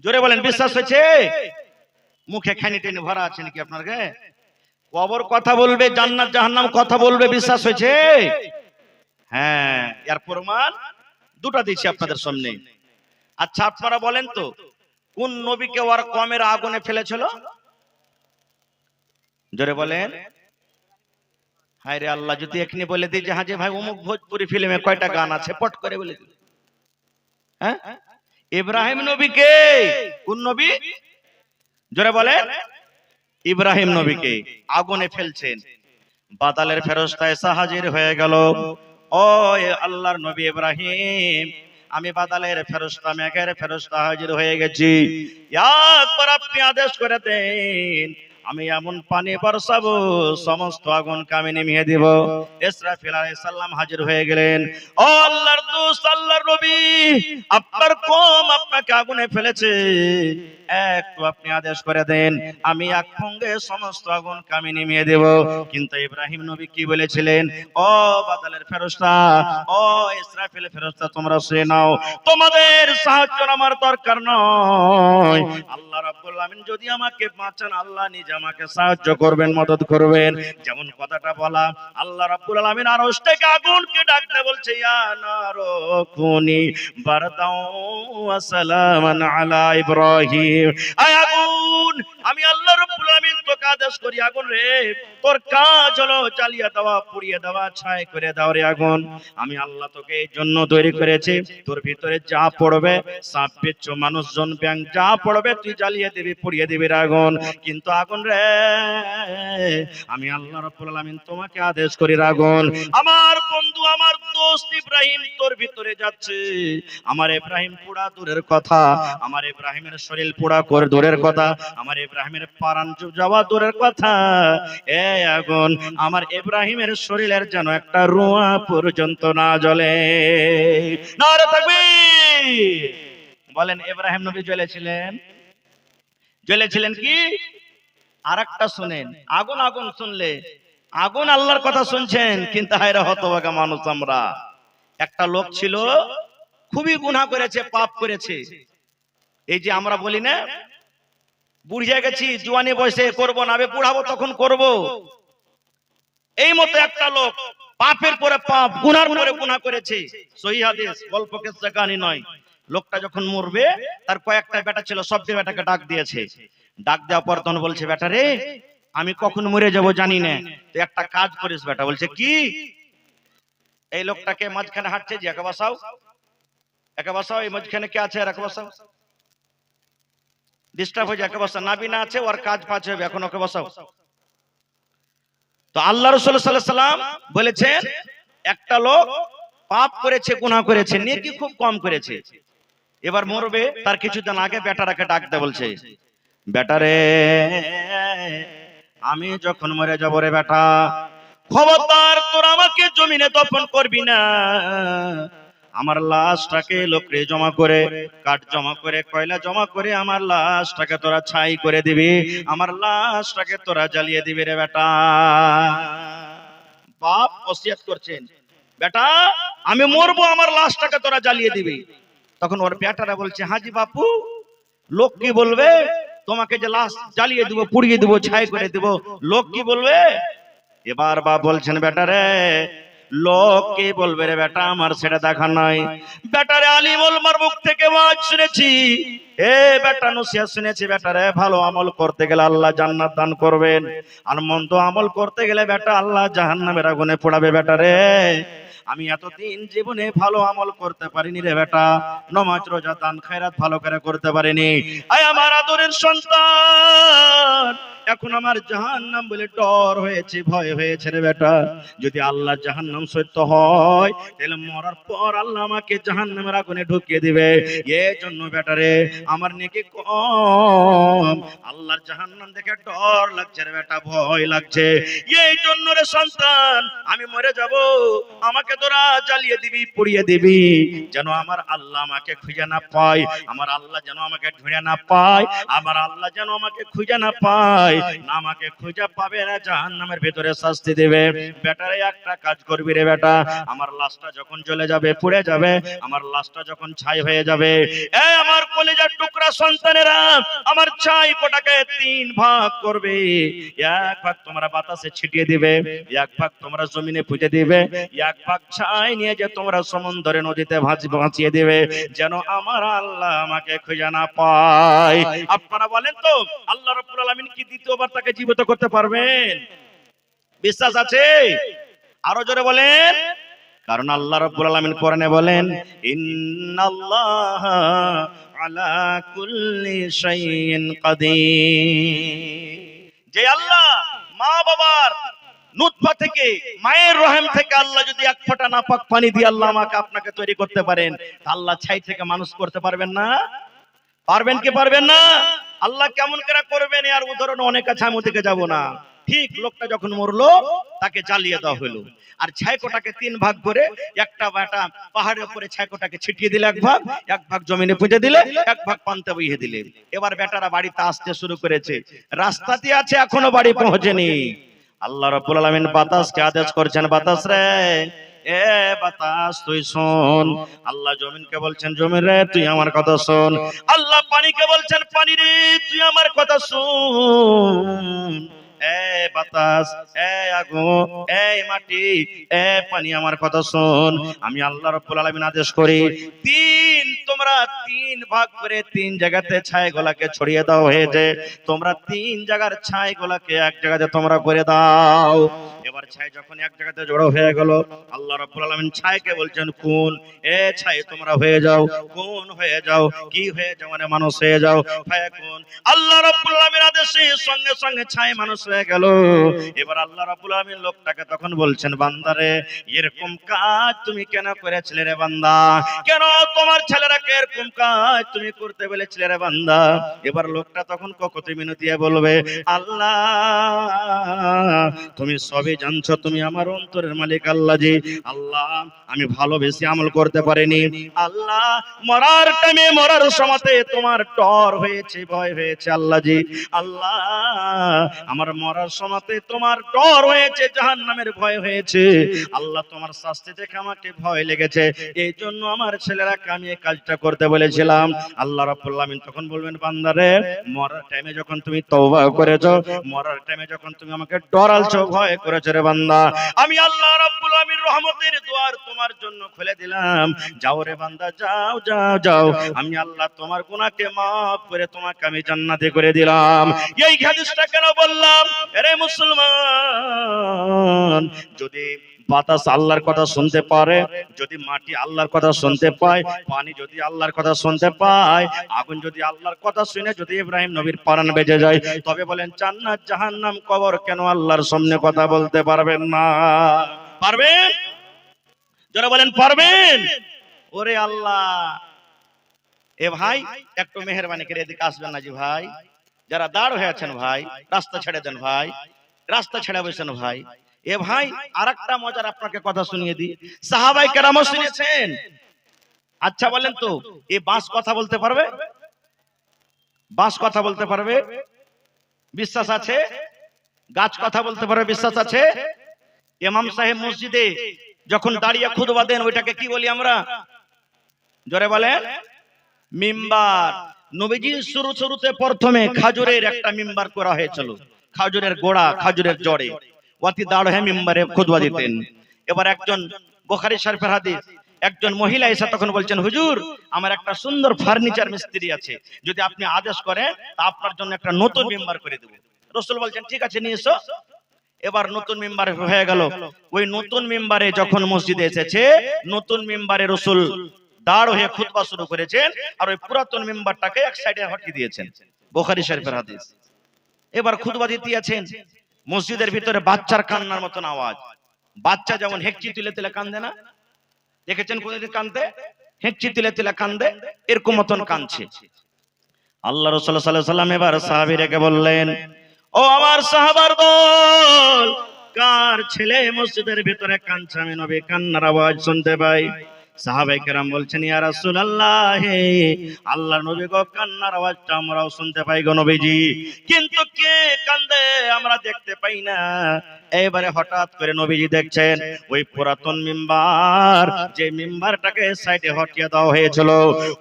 জোরে বলেন বিশ্বাস হয়েছে? মুখে খানি টেনে ভরা আছে নাকি আপনাকে? কবর কথা বলবে, জান্নাত জাহান্নাম কথা বলবে, বিশ্বাস হয়েছে? হ্যাঁ, এর প্রমাণ দুটো দিচ্ছি আপনাদের সামনে। আচ্ছা আপনারা বলেন তো, কোন নবীকে ওর কমের আগুনে ফেলেছিল? জোরে বলেন। হায় রে আল্লাহ, যদি এখনি বলে দিই যে হাজী ভাই অমুক ভোজপুরি ফিল্মে কয়টা গান আছে, পট করে বলে দিই। হ্যাঁ, ইব্রাহিম নবীকে, কোন নবী? জোরে বলেন। ইব্রাহিম নবীকে আগুনে ফেলছেন, বাদালের ফেরেশতা এসে হাজির হয়ে গেল। ও আল্লাহর নবী ইব্রাহিম, আমি বাদালের ফেরেশতা, মেঘের ফেরেশতা হাজির হয়ে গেছি, একবার আপনি আদেশ করে দেন, আমি এমন পানি বর্ষাবো সমস্ত আগুনকে আমি নিভিয়ে দিব। ইসরাফিল আলাইহিস সালাম হাজির হয়ে গেলেন। ও আল্লাহর দোস্ত, আল্লাহর নবী, আপনার কওম আপনাকে আগুনে ফেলেছে, একটু আপনি আদেশ করে দেন, আমি এক সঙ্গে সমস্ত আগুনকে আমি নিভিয়ে দেব। কিন্তু ইব্রাহিম নবী কি বলেছিলেন? ও বাদালের ফেরেশতা, ও ইসরাফিল ফেরেশতা, তোমরা শুনে নাও, তোমাদের সাহায্য আমার দরকার নয়। আল্লাহ রাব্বুল আলামিন যদি আমাকে বাঁচান, আল্লাহ নিজে আমাকে সাহায্য করবেন, মদদ করবেন। যেমন কথাটা বলা, আল্লাহ রাব্বুল আলামিন আরশ থেকে আগুনকে ডাকতে বলছে, ইয়া নারু কুনি বারদাও ওয়া সালামান আলা ইব্রাহিম। আয় আগুন, আমি আল্লাহ রাব্বুল আলামিন তোকে আদেশ করি, আগুন রে, তোর কাজ হলো জ্বালিয়ে দেওয়া, পুড়িয়ে দেওয়া, ছাই করে দাও রে আগুন। আমি আল্লাহ তোকে এই জন্য তৈরি করেছি, তোর ভিতরে যা পড়বে, সাপ বিচ্ছু মানুষজন ব্যাং যা পড়বে তুই জ্বালিয়ে দিবি, পুড়িয়ে দিবি রে আগুন। কিন্তু আগুন রে, আমি আল্লাহ রাব্বুল আলামিন তোমাকে আদেশ করি আগুন, আমার বন্ধু, আমার দোস্ত ইব্রাহিম তোর ভিতরে যাচ্ছে, আমার ইব্রাহিম পোড়া দূরের কথা, আমার ইব্রাহিমের শরীর পোড়া করে দূরের কথা, আমার ইব্রাহিমের প্রাণ যাওয়া দূরের কথা, এ আগুন আমার ইব্রাহিমের শরীরের যেন একটা রোঁয়া পর্যন্ত না জ্বলে। নারে তাকবীর। বলেন ইব্রাহিম নবী জ্বলেছিলেন কি? আরেকটা শুনেন, আগুন আগুন শুনলে আগুন আল্লাহর কথা শুনছেন, কিন্তু হায়রে হতভাগা মানুষ আমরা। একটা লোক ছিল খুবই গুনাহ করেছে, পাপ করেছে। এই যে আমরা বলি না বুড়িয়ে গেছি, জোয়ানি বয়সে করব না, আবে বুড়াবো তখন করব, এই মতো একটা লোক পাপের পরে পাপ, গুনার পরে গুনাহ করেছে। সহিহ হাদিস, গল্প কিসসা কাহিনী নয়। লোকটা যখন মরবে তার কয়েকটা বেটা ছিল, সবটি বেটাকে ডাক দিয়েছে। ডাক দেওয়ার পর তখন বলছে, বেটা রে আমি কখন মরে যাব জানি না, তুই একটা কাজ করিস বেটা। বলছে কি? এই লোকটাকে মাঝখানে হাঁটছে, যে একা বসাও, এই মাঝখানে কে আছে, একা বসাও, ডিস্টার্ব হয়ে যায়, একা বসাও, নাবি না আছে, ওর কাজ পাচ্ছে হবে, এখন ওকে বসাও। তো আল্লাহ রাসূল সাল্লাল্লাহু আলাইহি সাল্লাম বলেছেন, একটা লোক পাপ করেছে, গুনাহ করেছে, নেকি খুব কম করেছে, এবার মরবে, তার কিছুদিন আগে বেটাটাকে ডাক দে, বলছে বেটারে আমি যখন মরে যাব রে বেটা, খবরদার তোর আমাকে জমিনে দফন করবি না, আমার লাশটাকে লোকরে জমা করে, কাঠ জমা করে, কয়লা জমা করে আমার লাশটাকে তোরা ছাই করে দিবি, আমার লাশটাকে তোরা জ্বালিয়ে দিবি রে বেটা। বাপ ওসিয়ত করছেন, বেটা আমি মরবো, আমার লাশটাকে তোরা জ্বালিয়ে দিবি। তখন ওর বেটারা বলছে, হাজি বাপু লোক কি বলবে, তোমাকে যে লাশ জ্বালিয়ে দিব, পুড়িয়ে দিব, ছাই করে দিব, লোক কি বলবে? এবার বাপ বলছেন, বেটারে লোক কি বলবে রে বেটা, আমার সেটা দেখা নয়। বেটারে আলিম ওলামার মুখ থেকে ওয়াজ শুনেছি, এ বেটা নসিহত শুনেছি, বেটারে ভালো আমল করতে গেলে আল্লাহ জান্নাত দান করবেন, আর মন্দ আমল করতে গেলে বেটা আল্লাহ জাহান্নামের আগুনে পোড়াবে। বেটারে আমি এতদিন জীবনে ভালো আমল করতে পারিনি রে বেটা, নামাজ রোজা দান খায়রাত ভালো করে করতে পারিনি। আয় আমার আদরের সন্তান, এখন আমার জাহান্নাম বলে ডর হয়েছে, ভয় হয়েছে রে বেটা। যদি আল্লাহ জাহান্নাম সত্য হয়, তাহলে মরার পর আল্লাহ আমাকে জাহান্নামের আগুনে ঢুকিয়ে দিবে। এই জন্য বেটারে আমার নেকি কম, আল্লাহর জাহান্নাম দেখে ডর লাগছে রে বেটা, ভয় লাগছে। এই জন্য রে সন্তান, আমি মরে যাব, আমাকে তোরা জ্বালিয়ে দিবি, পুড়িয়ে দিবি, যেন আমার আল্লাহ আমাকে খুঁজে না পায়, আমার আল্লাহ যেন আমাকে ঢুঁড়ে না পায়, আমার আল্লাহ যেন আমাকে খুঁজে না পায়, না আমাকে খুঁজে পাবে না, জাহান্নামের ভিতরে শাস্তি দেবে। বেটারে একটা কাজ করবি রে বেটা, আমার লাশটা যখন জ্বলে যাবে, পুড়ে যাবে, আমার লাশটা যখন ছাই হয়ে যাবে, এই আমার কলিজার টুকরা সন্তানেরা, আমার ছাই কোটাকে তিন ভাগ করবে, এক ভাগ তোমরা বাতাসে ছিটিয়ে দিবে, এক ভাগ তোমরা জমিনে পুঁতে দিবে, এক ভাগ ছাই নিয়ে যে তোমরা সমুদ্রে নদীতে ভাসিয়ে দিবে, যেন আমার আল্লাহ আমাকে খুঁজে না পায়। আপনারা বলেন তো আল্লাহ রাব্বুল আলামিন কি দ্বিতীয়বার তাকে জীবিত করতে পারবেন? বিশ্বাস আছে? আরো জোরে বলেন। কারণ আল্লাহ রাব্বুল আলামিন কোরআনে বলেন, ইন্নাল্লাহা আলা কুল্লি শাইইন কাদির, যে আল্লাহ মা বাবার নুতফা থেকে, মায়ের রহম থেকে আল্লাহ যদি এক ফোঁটা নাপাক পানি দিয়ে আল্লাহ আমাকে আপনাকে তৈরি করতে পারেন, আল্লাহ ছাই থেকে মানুষ করতে পারবেন না? পারবেন কি পারবেন না? আল্লাহ কেমন করে করবেন আর উদাহরণ অনেক আছে, আমি ওদিকে যাব না। ঠিক লোকটা যখন মরলো, তাকে জ্বালিয়ে দেওয়া হলো, আর ছাইকোটাকে তিন ভাগ করে, একটা বেটা পাহাড়ের উপরে ছাইকোটাকে ছিটিয়ে দিলে এক ভাগ, এক ভাগ জমিনে পুঁতে দিলে, এক ভাগ পান্তে বইয়ে দিলে। এবার বেটারা বাড়িতে আসতে শুরু করেছে, রাস্তাতে আছে, এখনো বাড়ি পৌঁছেনি। আল্লাহ রাব্বুল আলামিন বাতাসকে আদেশ করছেন, বাতাস রে, এ বাতাস তুই শোন। আল্লাহ জমিনকে বলছেন, জমিন রে তুই আমার কথা শোন। আল্লাহ পানিকে বলছেন, পানি রে তুই আমার কথা শোন। এ বাতাস, এ আগুন, এই মাটি, এ পানি আমার কথা শোন। আমি আল্লাহ রাব্বুল আলামিন আদেশ করি, তোমরা তিন ভাগ করে তিন জায়গাতে ছাইগুলাকে ছড়িয়ে দাও হয়েছে, তোমরা তিন জায়গার ছাইগুলাকে এক জায়গাতে তোমরা করে দাও। এবার ছাই যখন এক জায়গাতে জড়ো হয়ে গেল, আল্লাহ রাব্বুল আলামিন ছাইকে বলছেন কোন, এ ছাই তোমরা হয়ে যাও, কোন হয়ে যাও, কি হয়ে যাও, মানে মানুষ হয়ে যাও। ফায়াকুন, আল্লাহ রাব্বুল আলামিনের আদেশে সঙ্গে সঙ্গে ছাই মানুষ হয়ে গেল। এবার আল্লাহ রাব্বুল আলামিন লোকটাকে তখন বলছেন, বান্দারে এরকম কাজ তুমি কেন করেছিলে রে বান্দা? কেন তোমার ছেলেরাকে এরকম কাজ তুমি করতে বলেছিলে রে বান্দা? এবার লোকটা তখন ককতে মিনতি বলবে, আল্লাহ তুমি সবই জানছো, তুমি আমার অন্তরের মালিক আল্লাহ জি। আল্লাহ আমি ভালোবেসে আমল করতে পারিনি। আল্লাহ মরার টাইমে, মরার সময়তে তোমার ডর হয়েছে, ভয় হয়েছে আল্লাহ জি। আল্লাহ আমার মরার সময়তে তোমার ডর হয়েছে, জাহান্নামের ভয় হয়েছে। আল্লাহ তোমার শাস্তি দেখে আমাকে ভয় লেগেছে, এই জন্য আমার ছেলেরাকে আমি এই কাজটা করতে বলেছিলাম। আল্লাহ রাব্বুল আলামিন তখন বলবেন, বান্দারে মরার টাইমে যখন তুমি তওবা করেছো, মরার টাইমে যখন তুমি আমাকে ডরালছো, ভয় করেছো রে বান্দা, আমি আল্লাহ রাব্বুল আলামিন রহমতের দুয়ার তোমার জন্য খুলে দিলাম। যাও রে বান্দা, যাও যাও যাও, আমি আল্লাহ তোমার গুনাহকে maaf করে তোমাকে আমি জান্নাতে করে দিলাম। এই হাদিসটা কেন বললাম? আরে মুসলমান, যদি বাতাস আল্লাহর কথা শুনতে পারে, যদি মাটি আল্লাহর কথা শুনতে পায়, পানি যদি আল্লাহর কথা শুনতে পায়, আগুন যদি আল্লাহর কথা শুনে যদি ইব্রাহিম নবীর প্রাণ বেজে যায়, তবে বলেন জান্নাত জাহান্নাম কবর কেন আল্লাহর সামনে কথা বলতে পারবেন না? পারবেন? যারা বলেন পারবেন। ওরে আল্লাহ, এ ভাই একটু মেহেরবানি করে এদিকে আসবেন না জি ভাই। যারা দাঁড় হয়ে আছেন ভাই, রাস্তা ছেড়ে দেন ভাই, রাস্তা ছেড়ে বসেন ভাই। এ ভাই আরেকটা মজার আপনাকে কথা শুনিয়ে দিই, সাহাবায়ে কেরাম শুনেছেন। আচ্ছা বলেন তো, এই বাঁশ কথা বলতে পারবে? বাঁশ কথা বলতে পারবে? বিশ্বাস আছে? গাছ কথা বলতে পারবে? বিশ্বাস আছে? ইমাম সাহেব মসজিদে যখন দাঁড়িয়ে খুতবা দেন, ওইটাকে কি বলি আমরা? জোরে বলেন। মিম্বার। নবীজির শুরুতে প্রথমে খাজুরের একটা মিম্বার করা হয়েছিল, খাজুরের গোড়া, খাজুরের জড়ে ওয়াতি দাঁড় হয়ে মিম্বারে খুতবা দিতেন। এবার একজন, বুখারী শরীফের হাদিস, একজন মহিলা এসে তখন বলছেন, হুজুর আমার একটা সুন্দর ফার্নিচার মিস্ত্রি আছে, যদি আপনি আদেশ করেন তা আপনার জন্য একটা নতুন মিম্বার করে দেব। রাসূল বলছেন ঠিক আছে নিয়ে এসো। এবার নতুন মিম্বার হয়ে গেল। ওই নতুন মিম্বারে যখন মসজিদে এসেছে, নতুন মিম্বারে রাসূল দাঁড় হয়ে খুতবা শুরু করেছেন, আর ওই পুরাতন মিম্বারটাকে এক সাইডে হটিয়ে দিয়েছেন। বুখারী শরীফের হাদিস। এবার খুতবা দিতেছেন, মসজিদের ভিতরে বাচ্চার কান্নার মতন আওয়াজ। বাচ্চা যেমন হেঁচকি তুলে তুলে কান্দে না, দেখেছেন কোনদিন কান্দে? হেঁচকি তুলে তুলে কান্দে, এরকম মতন কাঁদছে। আল্লাহ রাসূল সাল্লাল্লাহু আলাইহি ওয়াসাল্লাম এবার সাহাবীদেরকে বললেন, ও আমার সাহাবার দল, কার ছেলে মসজিদের ভিতরে কাঁদছে? আমি নবী কান্নার আওয়াজ শুনতে পাই। সাহাবায়ে কেরাম বলছেন, ইয়া রাসূলুল্লাহ, আল্লাহর নবী গো, কান্নার আওয়াজটা আমরাও শুনতে পাই গো নবীজি, কিন্তু কে কান্দে আমরা দেখতে পাই না। এবারে হঠাৎ করে নবীজি দেখছেন ওই পুরাতন মিম্বার, যে মিম্বারটাকে সাইডে হটিয়ে দেওয়া হয়েছিল,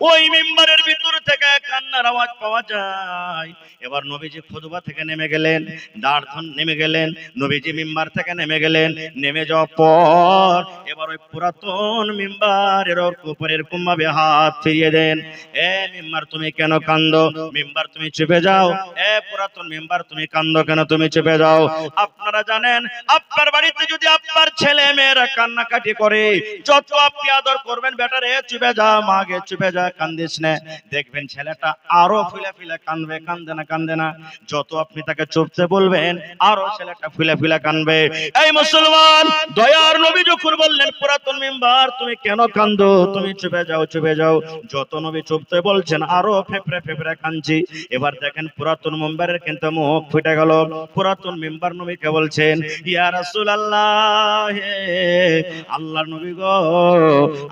ওই মিম্বারের ভিতর থেকে কান্নার আওয়াজ পাওয়া যায়। এবার নবীজি খুতবা থেকে নেমে গেলেন, দাঁড় নেমে গেলেন, নবীজি মিম্বার থেকে নেমে গেলেন। নেমে যাওয়ার পর এবার ওই পুরাতন মিম্বারের উপরে এরকম ভাবে হাত ফিরিয়ে দেন, এ মিম্বার তুমি কেন কান্দো? মিম্বার তুমি চুপে যাও। এ পুরাতন মিম্বার তুমি কান্দো কেন? তুমি চুপে যাও। আপনারা জানেন, আপনার বাড়িতে যদি আপনার ছেলে মেয়েরা কান্নাকাটি করে, যত আপনি আদর করবেন, বেটারে চুপে যা, মাগে চুপে যা, কান্দিস না, দেখবেন ছেলেটা আরো ফুলে ফুলে কান্দবে। কান্দে না? কান্দে না? যত আপনি তাকে চুপতে বলবেন, আরো ছেলেটা ফুলে ফুলে কান্দবে। এই মুসলমান, দয়ার নবী যখন বললেন পুরাতন মিম্বার তুমি কেন কান্দো, তুমি চুপে যাও, চুপে যাও, যত নবী চুপতে বলছেন আরো ফেফড়ে ফেফড়ে কাঁদছি। এবার দেখেন পুরাতন মিম্বারের কিন্তু মুখ ফুটে গেল। পুরাতন মিম্বার নবীকে বলছেন, ইয়া রাসূলুল্লাহ, আল্লাহর নবী গো,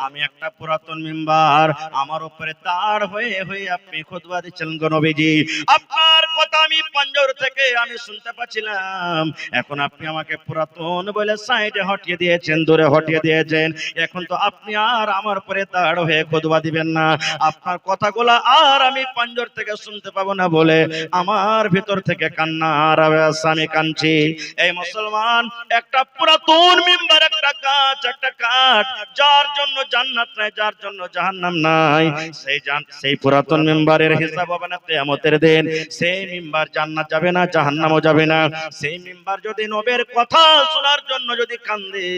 আমি একটা পুরাতন মিম্বার, আমার উপরে দাঁড় হয়ে হয়ে আপনি খুতবা দিচ্ছেন গো নবীজি, আপনার কথা আমি পাঞ্জর থেকে আমি শুনতে পাচ্ছিলাম, এখন আপনি আমাকে পুরাতন বলে সাইডে হটিয়ে দিয়েছেন, দূরে হটিয়ে দিয়েছেন, এখন তো আপনি আর আমার উপরে দাঁড় হয়ে খুতবা দিবেন না, আপনার কথাগুলো আর আমি পাঞ্জর থেকে শুনতে পাবো না বলে আমার ভিতর থেকে কান্নার আওয়াজ আমি কাঁদছি। এই মুসলমান, একটা পুরাতন মিম্বার, একটা গাছ, একটা কাঠ, যার জন্য জান্নাত নাই, যার জন্য জাহান্নাম নাই, সেই পুরাতন মিম্বারের হিসাব হবে না কিয়ামতের দিন। সেই মিম্বার মিম্বার জান্নাত যাবে না, জাহান্নামও যাবে না। সেই মিম্বার যদি নবীর কথা শোনার জন্য যদি কান্দে,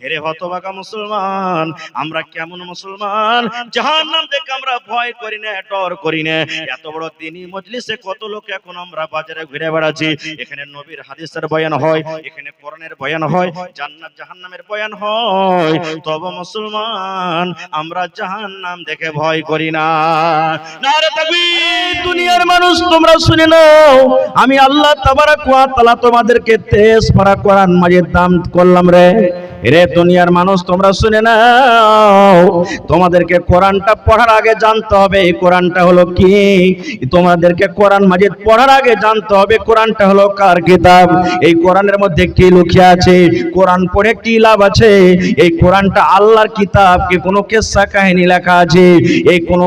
এরে হতভাগা মুসলমান, আমরা কেমন মুসলমান? জাহান্নাম থেকে আমরা ভয় করি না, ডর করি না। এত বড় দ্বীনি মজলিসে কত লোক এখন আমরা বাজারে ঘুরে বেড়াচ্ছি। এখানে নবীর হাদিসের বয়ান হয়, এখানে কোরআনের বয়ান হয়, জান্নাত জাহান্নামের বয়ান হয়, তবে মুসলমান আমরা জাহান্নাম দেখে ভয় করি না। নারে তাকবীর! দুনিয়ার মানুষ তোমরা শুনে নাও, আমি আল্লাহ তাবারক ওয়া তাআলা তোমাদেরকে 23 পারা কোরআন মাজিদ দান করলাম রে। রে দুনিয়ার মানুষ তোমরা শুনে নাও, তোমাদেরকে কোরআনটা পড়ার আগে জানতে হবে এই কোরআনটা হলো কি। তোমাদেরকে কোরআন মাজিদ পড়ার আগে জানতে হবে কোরআনটা হলো কার কিতাব, এই কোরআনের মধ্যে কি লুকিয়ে আছে, কোরআন পড়ে কি লাভ আছে। এই কোরআনটা আল্লাহর কিতাব কি কোনো কিসসা কাহিনী লেখা আছে, এই কোন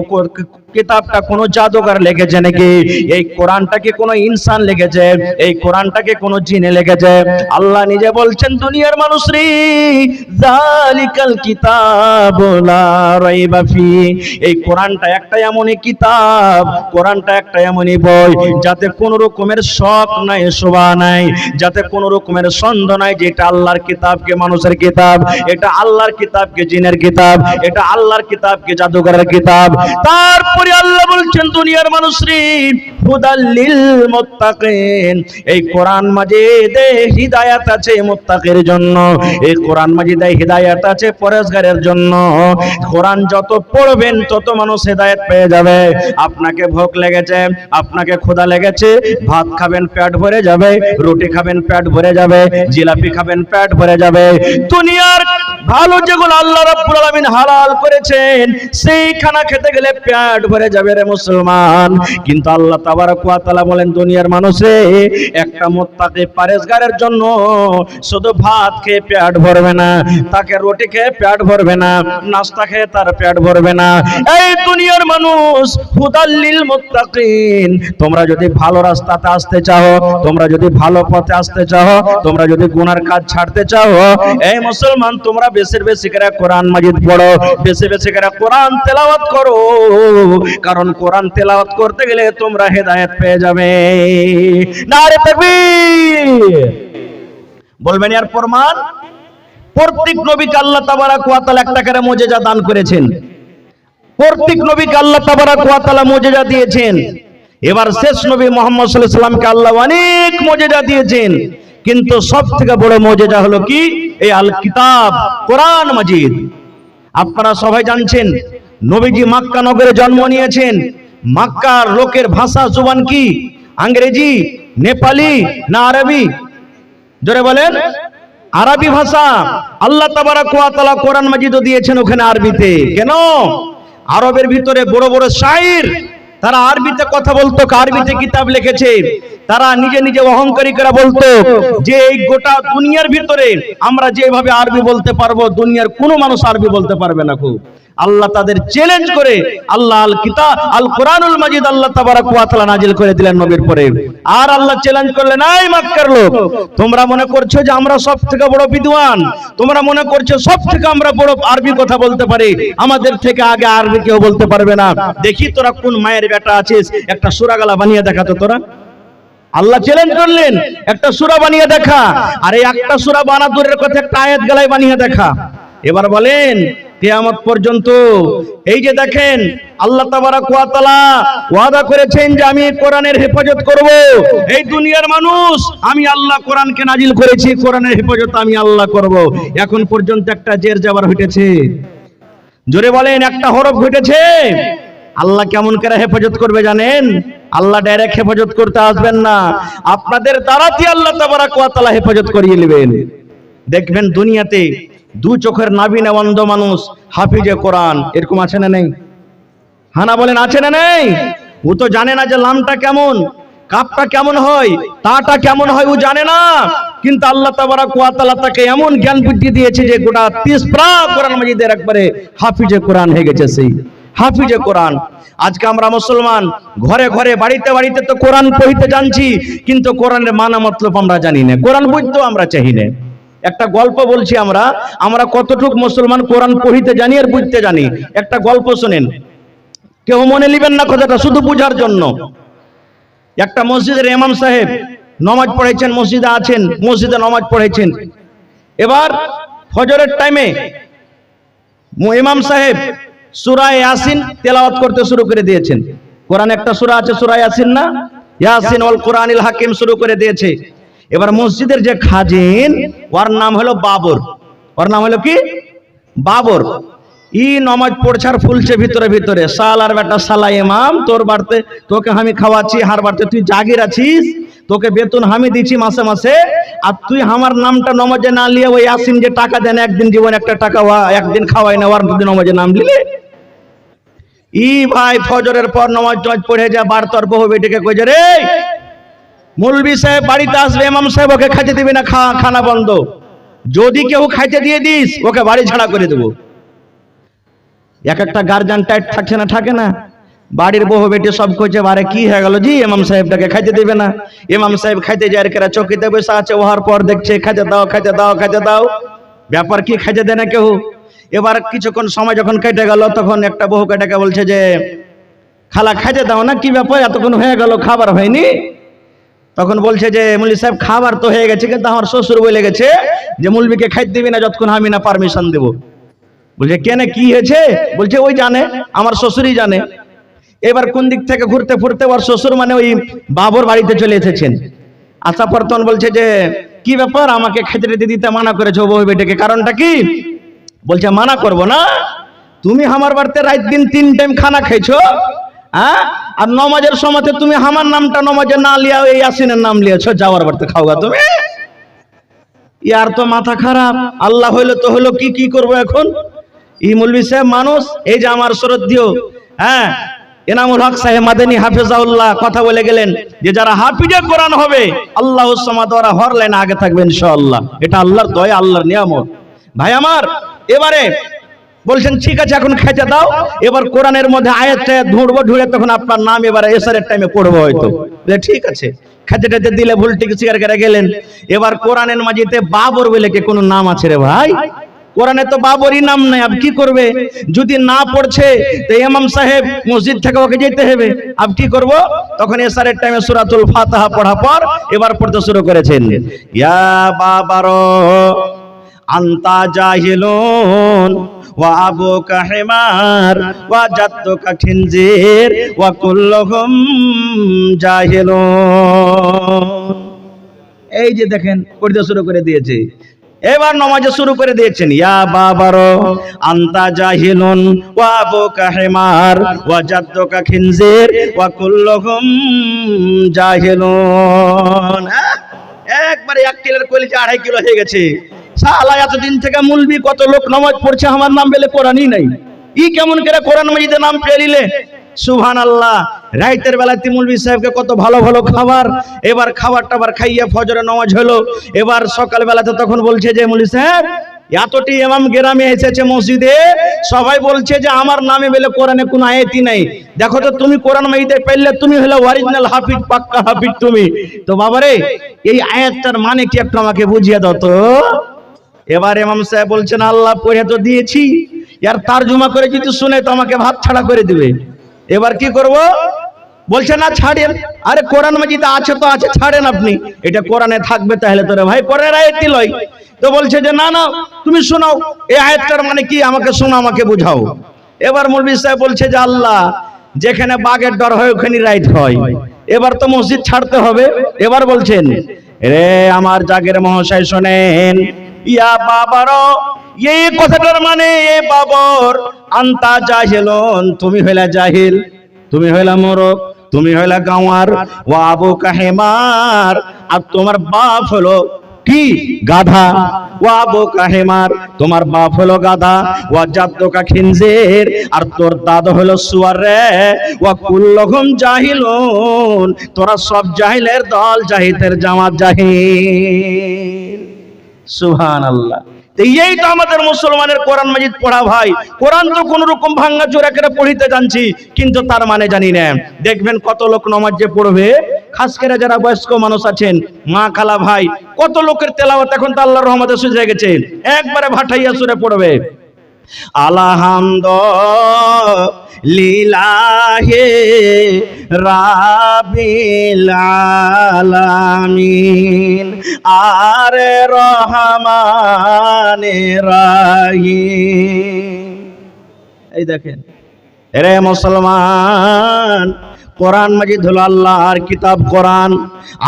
কিতাবটা কোনো জাদুকর লিখেছে নাকি, এই কোরআনটা কি কোনো ইনসান লিখেছে, এই কোরআনটা কি কোনো জিনে লিখেছে? আল্লাহ নিজে বলছেন দুনিয়ার মানুষ রে, যালিকাল কিতাবু লা রাইবা ফি, এই কোরআনটা একটা এমনই কিতাব, কোরআনটা একটা এমনই বই যাতে কোনো রকমের শক নাই, শোভা নাই, যাতে কোনো রকমের সন্দেহ নাই যে এটা আল্লাহর কিতাব কে মানুষের কিতাব, এটা আল্লাহর কিতাব কে জিনের কিতাব, এটা আল্লাহর কিতাব কে জাদুকরের কিতাব। তারপরে আল্লাহ বলছেন দুনিয়ার মানুষ রে, হুদাল লিল মুত্তাকিন, এই কোরআন মাজিদে হিদায়াত আছে মুত্তাকির জন্য, এই কোরআন মাজিদে হিদায়াত আছে পরহেজগারের জন্য। কোরআন যত পড়বেন তত মানুষ হিদায়াত পেয়ে যাবে। আপনাকে ভোগ লেগেছে, আপনাকে ক্ষুধা লেগেছে, ভাত খাবেন পেট ভরে যাবে, রুটি খাবেন পেট ভরে যাবে, জিলাপি খাবেন পেট ভরে যাবে। দুনিয়ার ভালো যেগুলো আল্লাহ রাব্বুল আলামিন হালাল করেছেন সেই খানা খেতে গেলে পেট ভরে যাবে রে মুসলমান। কিন্তু আল্লাহ তাবারক ওয়া তাআলা বলেন দুনিয়ার মানুষে, একটা মুত্তাকি পরহেজগারের জন্য শুধু ভাত খেয়ে পেট ভরবে না, তাকে রুটি খেয়ে পেট ভরবে না, নাস্তা খেয়ে তার পেট ভরবে না। এই দুনিয়ার মানুষ, হুদাল লিল মুত্তাকিন, তোমরা যদি ভালো রাস্তাতে আসতে চাও, তোমরা যদি ভালো পথে আসতে চাও, তোমরা যদি গুনার কাজ ছাড়তে চাও, এই মুসলমান তোমরা বেশি বেশি করে কোরআন মাজিদ পড়ো, বেশি বেশি করে কোরআন তেলাওয়াত করো, কারণ কোরআন তেলাওয়াত করতে গেলে তোমরা হেদায়েত পেয়ে যাবে। নারে তাকবীর! বলবেন এর প্রমাণ? প্রত্যেক নবীকে আল্লাহ তাবারক ওয়া তাআলা একটা করে মুজিজা দান করেছেন, প্রত্যেক নবীকে আল্লাহ তাবারক ওয়া তাআলা মুজিজা দিয়েছেন। এবার শেষ নবী মুহাম্মদ সাল্লাল্লাহু আলাইহি সাল্লামকে আল্লাহ অনেক মুজিজা দিয়েছেন, কিন্তু সবথেকে বড় মুজিজা হলো কি? এই আল কিতাব, কোরআন মাজিদ। আপনারা সবাই জানছেন নবীজি মক্কা নগরে জন্ম নিয়েছেন। মক্কার লোকের ভাষা জুবান কি? ইংরেজি, নেপালি না আরবি? জোরে বলেন। আরবি ভাষা। আল্লাহ তাবারক ওয়া তাআলা কোরআন মাজিদও দিয়েছেন ওখানে আরবিতে। কেন? আরবের ভিতরে বড় বড় শায়ের তারা আরবিতে কথা বলতো, আরবিতে কিতাব লিখেছে। তারা নিজে নিজে অহংকারী করে বলতো যে এই গোটা দুনিয়ার ভিতরে আমরা যেভাবে আরবি বলতে পারবো, দুনিয়ার কোনো মানুষ আরবি বলতে পারবে না। খুব আল্লাহ তাদের চ্যালেঞ্জ করে আল্লাহ আল কিতাব আল কোরআনুল মাজিদ আল্লাহ তাবারক ওয়া তাআলা নাজিল করে দিলেন নবীর পরে। আর আল্লাহ চ্যালেঞ্জ করলেন, এই মক্কার লোক, তোমরা মনে করছো যে আমরা সবথেকে বড় বিদ্বান, তোমরা মনে করছো সবথেকে আমরা বড় আরবি কথা বলতে পারি, আমাদের থেকে আগে আরবি কেউ বলতে পারবে না। দেখি তোরা কোন মায়ের বেটা আছিস, একটা সূরা গালা বানিয়ে দেখাতো তোরা। আল্লাহ চ্যালেঞ্জ করলেন, একটা সূরা বানিয়ে দেখা। আর এই একটা সূরা বানাদুরের কথা একটা আয়াত গালায় বানিয়ে দেখা। এবার বলেন কিয়ামত পর্যন্ত এই যে দেখেন আল্লাহ তাবারক ওয়া তাআলা ওয়াদা করেছেন যে আমি কোরআনের হেফাজত করব। এই দুনিয়ার মানুষ, আমি আল্লাহ কোরআনকে নাজিল করেছি, কোরআনের হেফাজত আমি আল্লাহ করব। এখন পর্যন্ত একটা জের জাবার হইতেছে? জোরে বলেন, একটা হরফ ঘটেছে? আল্লাহ কেমন করে হেফাজত করবে জানেন? আল্লাহ ডাইরেক্ট হেফাজত করতে আসবেন না, আপনাদের দ্বারাতে আল্লাহ তাবারক ওয়া তাআলা হেফাজত করিয়ে নেবেন। দেখবেন দুনিয়াতে দু চোখের নাবিনা অন্ধ মানুষ হাফিজে কোরআন, এরকম আছে না নেই? হানা বলেন, আছে না নেই? ও তো জানে না যে লামটা কেমন, কাপটা কেমন হয়, তাটা কেমন হয়, ও জানে না। কিন্তু আল্লাহ তাবারক ওয়া তাআলা তাকে এমন জ্ঞান বুদ্ধি দিয়েছে যে গোটা 30 পারা কোরআন মাজিদের একবারে হাফিজে কোরআন হয়ে গেছে। সেই হাফিজে কোরআন। আজকে আমরা মুসলমান ঘরে ঘরে বাড়িতে বাড়িতে তো কোরআন পড়িতে জানছি, কিন্তু কোরআনের মানা মতলব আমরা জানি না, কোরআন বুঝতেও আমরা চাই না। একটা গল্প বলছি, আমরা কতটুক মুসলমান কোরআন পড়িতে জানি আর বুঝতে জানি। একটা গল্প শুনেন, কেউ মনে নেবেন না কথাটা, শুধু বুঝার জন্য। একটা মসজিদের ইমাম সাহেব নামাজ পড়াইছেন, মসজিদে আছেন, মসজিদে নামাজ পড়াইছেন। এবার ফজরের টাইমে ইমাম সাহেব সূরা ইয়াসিন তেলাওয়াত করতে শুরু করে দিয়েছেন। কোরআনে একটা সূরা আছে সূরা ইয়াসিন, না? ইয়াসিন ওয়াল কোরআনিল হাকিম শুরু করে দিয়েছে। এবার মসজিদের যে খাজিন, ওর নাম হলো বাবর। ওর নাম হলো কি? বাবর। ই নামাজ পড়ছে আর ফুলছে ভিতরে ভিতরে, সালার বেটা সালা ইমাম, তোর বাড়িতে তোকে আমি খাওয়াচ্ছি, হার বাড়িতে তুই জাগির আছিস, তোকে বেতন আমি দিচ্ছি মাসে মাসে, আর তুই আমার নামটা নমাজে না নিয়ে ওই ইয়াসিন যে টাকা দেন একদিন জীবন একটা টাকা একদিন খাওয়াই না, ওর নমাজে নাম নিলে ই ভাই ফজরের পর নমাজ পড়ে যা বার তোর বহু বেটিকে কইছে, রে মৌলভী সাহেব বাড়িতে আসবে, ইমাম সাহেব ওকে খাইতে দিবি না, খানা বন্ধ, যদি কেউ খাইতে দিয়ে দিস ওকে বাড়ি ছাড়া করে দেবো। এক একটা গার্জিয়ান টাইট থাকছে না, থাকে না? বাড়ির বহু বেটি সব কইছে, বারে কি হয়ে গেল জি, ইমাম সাহেবটাকে খাইতে দিবে না। ইমাম সাহেব খাইতে যায় কেরা চৌকিতে বসে আছে, ওহার পর দেখছে খাইতে দাও খাইতে দাও খাইতে দাও, ব্যাপার কি খাইতে দেয় না কেউ। এবার কিছুক্ষণ সময় যখন কেটে গেল, তখন একটা বহু কেটাকে বলছে যে খালা খাইতে দাও না, কি ব্যাপার এতক্ষণ হয়ে গেল খাবার হয়নি? তখন বলছে যে মুল্লি সাহেব খাবার তো হয়ে গেছে, কিন্তু আমার শ্বশুর বলে গেছে যে মুলবিকে খাইতে দিবি না যতক্ষণ আমি না পারমিশন দেবো। বলছে কেন, কি হয়েছে? বলছে ওই জানে, আমার শ্বশুরই জানে। এবার কোন দিক থেকে ঘুরতে ফুরতে ওর শ্বশুর মানে ওই বাবর বাড়িতে চলে এসেছেন। আসার পর তখন বলছে যে কি ব্যাপার, আমাকে খেতে দিতে মানা করেছো বউ বেটাকে, কারণটা কি? বলছে মানা করব না, তুমি আমার বাড়িতে রাত দিন 3 টাইম খানা খাইছো, হ্যাঁ, আর নমাজের সময়তে তুমি আমার নামটা নমাজে না লিয়া এই ইয়াসিনের নাম লিয়েছো, যাওয়ার বাড়িতে খাওয়া তুমি। ইয়ার তো মাথা খারাপ। আল্লাহ হইলো তো হলো, কি করবো এখন? ই মৌলভী সাহেব মানুষ, এই যে আমার শ্রদ্ধেয় হ্যাঁ এনামুল হক সাহেব মাদানী হাফেজাউল্লাহ কথা বলে গেলেন যে যারা হাফিজে কোরআন হবে আল্লাহুস সামাদ, ওরা হর লাইনে আগে থাকবে ইনশাআল্লাহ। এটা আল্লাহর দয়া, আল্লাহর নিয়ামত। ভাই আমার, এবারে বলছেন ঠিক আছে এখন খাইতে দাও। এবার কোরআনের মধ্যে আয়াতটা ঢুঁড়ে তখন আপনার নাম এবারে এসারের টাইমে পড়বো হয়তো। ঠিক আছে, খাইতে দিলে ভুল ঠিক স্বীকার করে গেলেন। এবার কোরআনের মাঝিতে বাবর বলে কে কোনো নাম আছে রে ভাই? কোরআনে তো বাবরই নাম নাই, আব কি করবে? যদি না পড়ছে তো ইমাম সাহেব মসজিদ থেকে ওকে যেতে হবে, আব কি করব? তখন এসারের টাইমে সূরাতুল ফাতিহা পড়া পর এবার পড়তে শুরু করেছেন, ইয়া বাবারো আন্তা জাহিলুন ওয়া আবুকা হিমার ওয়া জাদ্দুকা খিনজির ওয়া কুল্লুহুম জাহিলুন। এই যে দেখেন পড়তে শুরু করে দিয়েছে। এবার নামাজে শুরু করে দিয়েছেন, ইয়া বাবারো আন্তা জাহিলুন ওয়া আবুকা হিমার ওয়া জাদ্দুকা খিনজির ওয়া কুল্লুহুম জাহিলুন। একবারে 1 কিলোর কলিজা 2.5 কিলো হয়ে গেছে। শালা এতদিন থেকে মুলবি কত লোক নামাজ পড়ছে, আমার নাম বলে কোরআনই নাই। ই কেমন করে কোরআন মাজিদে নাম পেলিলে? সুবহানাল্লাহ। রাতের বেলাতে মুলবি সাহেবকে কত ভালো ভালো খাবার, এবার খাবার টাবার খাইয়ে ফজরে নামাজ হলো। এবার সকাল বেলাতে তখন বলছে যে মুলবি সাহেব এতটি ইমাম গ্রামে এসেছে মসজিদে, সবাই বলছে যে আমার নামে বলে কোরআনে কোনো আয়াতই নাই। দেখো তো তুমি কোরআন মাজিদে পেলে তুমি হলো অরিজিনাল হাফিজ, পাক্কা হাফিজ তুমি। তো বাবারে এই আয়াতটার মানে কি একটু আমাকে বুঝিয়ে দাও তো। এবার ইমাম সাহেব বলছেন আল্লাহ পড়ে তো দিয়েছি, ইয়ার তরজমা করে যদি শুনে তো আমাকে ভাত ছাড়া করে দিবে। এবার কি করব? বলছে না ছাড়েন। আরে কোরআন মাজিদে আছে তো আছে, ছাড়েন আপনি, এটা কোরআনে থাকবে তাহলে তোরে ভাই কোরআনের আয়াতই লয়। তো বলছে যে না না তুমি শোনাও এই আয়াতটার মানে কি, আমাকে শোনো, আমাকে বুঝাও। এবার মৌলভী সাহেব বলছে যে আল্লাহ যেখানে বাঘের ডর হয় ওখানে রাইট হয়, এবার তো মসজিদ ছাড়তে হবে। এবার বলছেন রে আমার জাগের মহাশয় শোনেন, ইয়া বাবারো এই কথাটার মানে এ বাবর আন্তা জাহিলুন, তুমি হইলা জাহিল, তুমি হইলা মোরক, তুমি হইলা গাওয়ার, ওয়া আবুকা হিমার, আর তোমার বাপ হলো কি গাধা, ওয়া আবুকা হিমার, তোমার বাপ হলো গাধা, ওয়া জাদ্দুকা খিনজির, আর তোর দাদা হলো সুয়ার রে, ওয়া কুল্লুহুম জাহিলুন, তোরা সব জাহিলের দল, জাহিদের জামাত জাহিল। সুবহানাল্লাহ। এই তো আমাদের মুসলমানের কোরআন মাজিদ পড়া ভাই। কোরআন তো কোন রকম ভাঙ্গা চোরা করে পড়িতে জানছি, কিন্তু তার মানে জানি না। দেখবেন কত লোক নামাজ যে পড়বে, খাস করে যারা বয়স্ক মানুষ আছেন, মা খালা ভাই, কত লোকের তেলাওয়াত এখন তো আল্লাহর রহমতে সুজে গেছে, একবারে ভাটাইয়া সুরে পড়বে। আলহামদুলিল্লাহ লিলাহে রাবিল আলামিন আর রহমানে রহিম। এই দেখেন রে মুসলমান, কোরআন মাজিদ হলো আল্লাহর কিতাব কোরআন।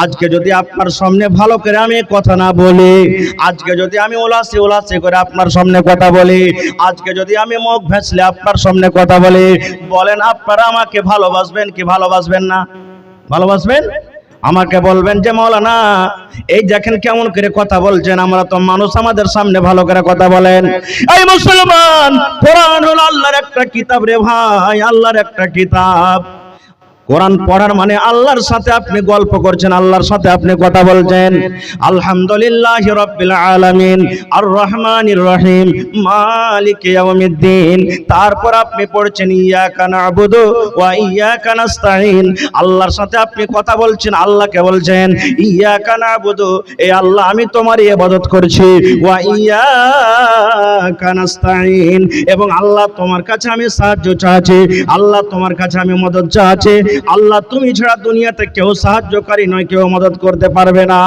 আজকে যদি আপনার সামনে ভালো করে আমি কথা না বলি, আজকে যদি আমি ওলাসি করে আপনার সামনে কথা বলি, আজকে যদি আমি মুখ ভেসলে আপনার সামনে কথা বলি, বলেন আপনারা আমাকে ভালোবাসবেন কি ভালোবাসবেন না? ভালোবাসবেন? আমাকে বলবেন যে মাওলানা এই দেখেন কেমন করে কথা বলছেন, আমরা তো মানুষ, আমাদের সামনে ভালো করে কথা বলেন। এই মুসলমান, কোরআন হলো আল্লাহর একটা কিতাব রে ভাই, আল্লাহর একটা কিতাব। কোরআন পড়ার মানে আল্লাহর সাথে আপনি গল্প করছেন, আল্লাহর সাথে আপনি কথা বলছেন। আলহামদুলিল্লাহি রাব্বিল আলামিন আর রহমানির রহিম মালিকি ইয়াউমিদ্দিন। তারপর আপনি পড়ছেন ইয়াকা না'বুদু ওয়া ইয়াকা নাস্তাঈন। আল্লাহর সাথে আপনি কথা বলছেন, আল্লাহকে বলছেন ইয়াকা না'বুদু, এই আল্লাহ আমি তোমারই ইবাদত করছি, ওয়া ইয়াকা নাস্তাঈন, এবং আল্লাহ তোমার কাছে আমি সাহায্য চাচ্ছি, আল্লাহ তোমার কাছে আমি মদদ চাচ্ছি। আল্লাহ তুমি ছাড়া দুনিয়াতে কেউ সাহায্যকারী নয়, কেউ মদত করতে পারবে না,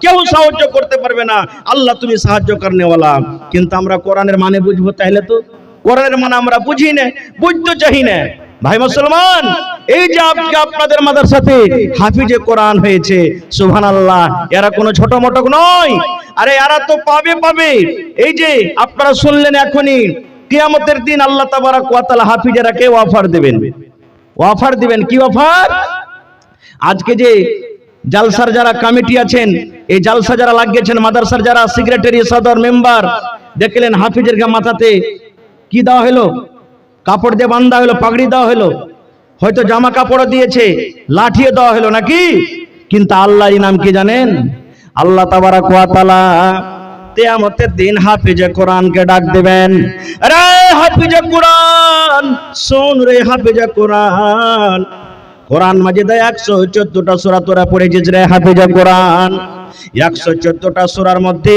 কেউ সাহায্য করতে পারবে না, আল্লাহ তুমি সাহায্য করনেওয়ালা। কিন্তু আমরা কোরআনের মানে বুঝবো, তাইলে তো কোরআনের মানে আমরা বুঝি না, বুঝতে চাই না। ভাই মুসলমান, এই যে আজকে আপনাদের মাদ্রাসাতে হাফিজে কোরআন হয়েছে, সুবহানাল্লাহ, এরা কোনো ছোট মোটো নয়, আরে এরা তো পাবে। এই যে আপনারা শুনলেন, এখনই কিয়ামতের দিন আল্লাহ তাবারক ওয়া তাআলা হাফিজেরাকে অফার দিবেন। কি অফার? আজকে যে জালসার যারা কমিটি আছেন, এই জালসা যারা লাগিয়েছেন, মাদ্রাসার যারা সেক্রেটারি, সদর, মেম্বার, দেখলেন হাফিজের মাথাতে কি দেওয়া হলো? কাপড় দিয়ে বাঁধা হলো, পাগড়ি দেওয়া হলো, হয়তো জামা কাপড় দিয়েছে, লাঠিও দেওয়া হলো নাকি? কিন্তু আল্লাহর নাম কি জানেন? আল্লাহ তাবারক ওয়া তাআলা কিয়ামতের দিন হাফিজে কোরআনকে ডাক দিবেন, রে হাফিজে কোরআন শোন, রে হাফিজে কোরআন। কোরআন মাজিদে 114টা সূরা তোরা পড়েছিস রে হাফিজে কোরআন। 114টা সূরার মধ্যে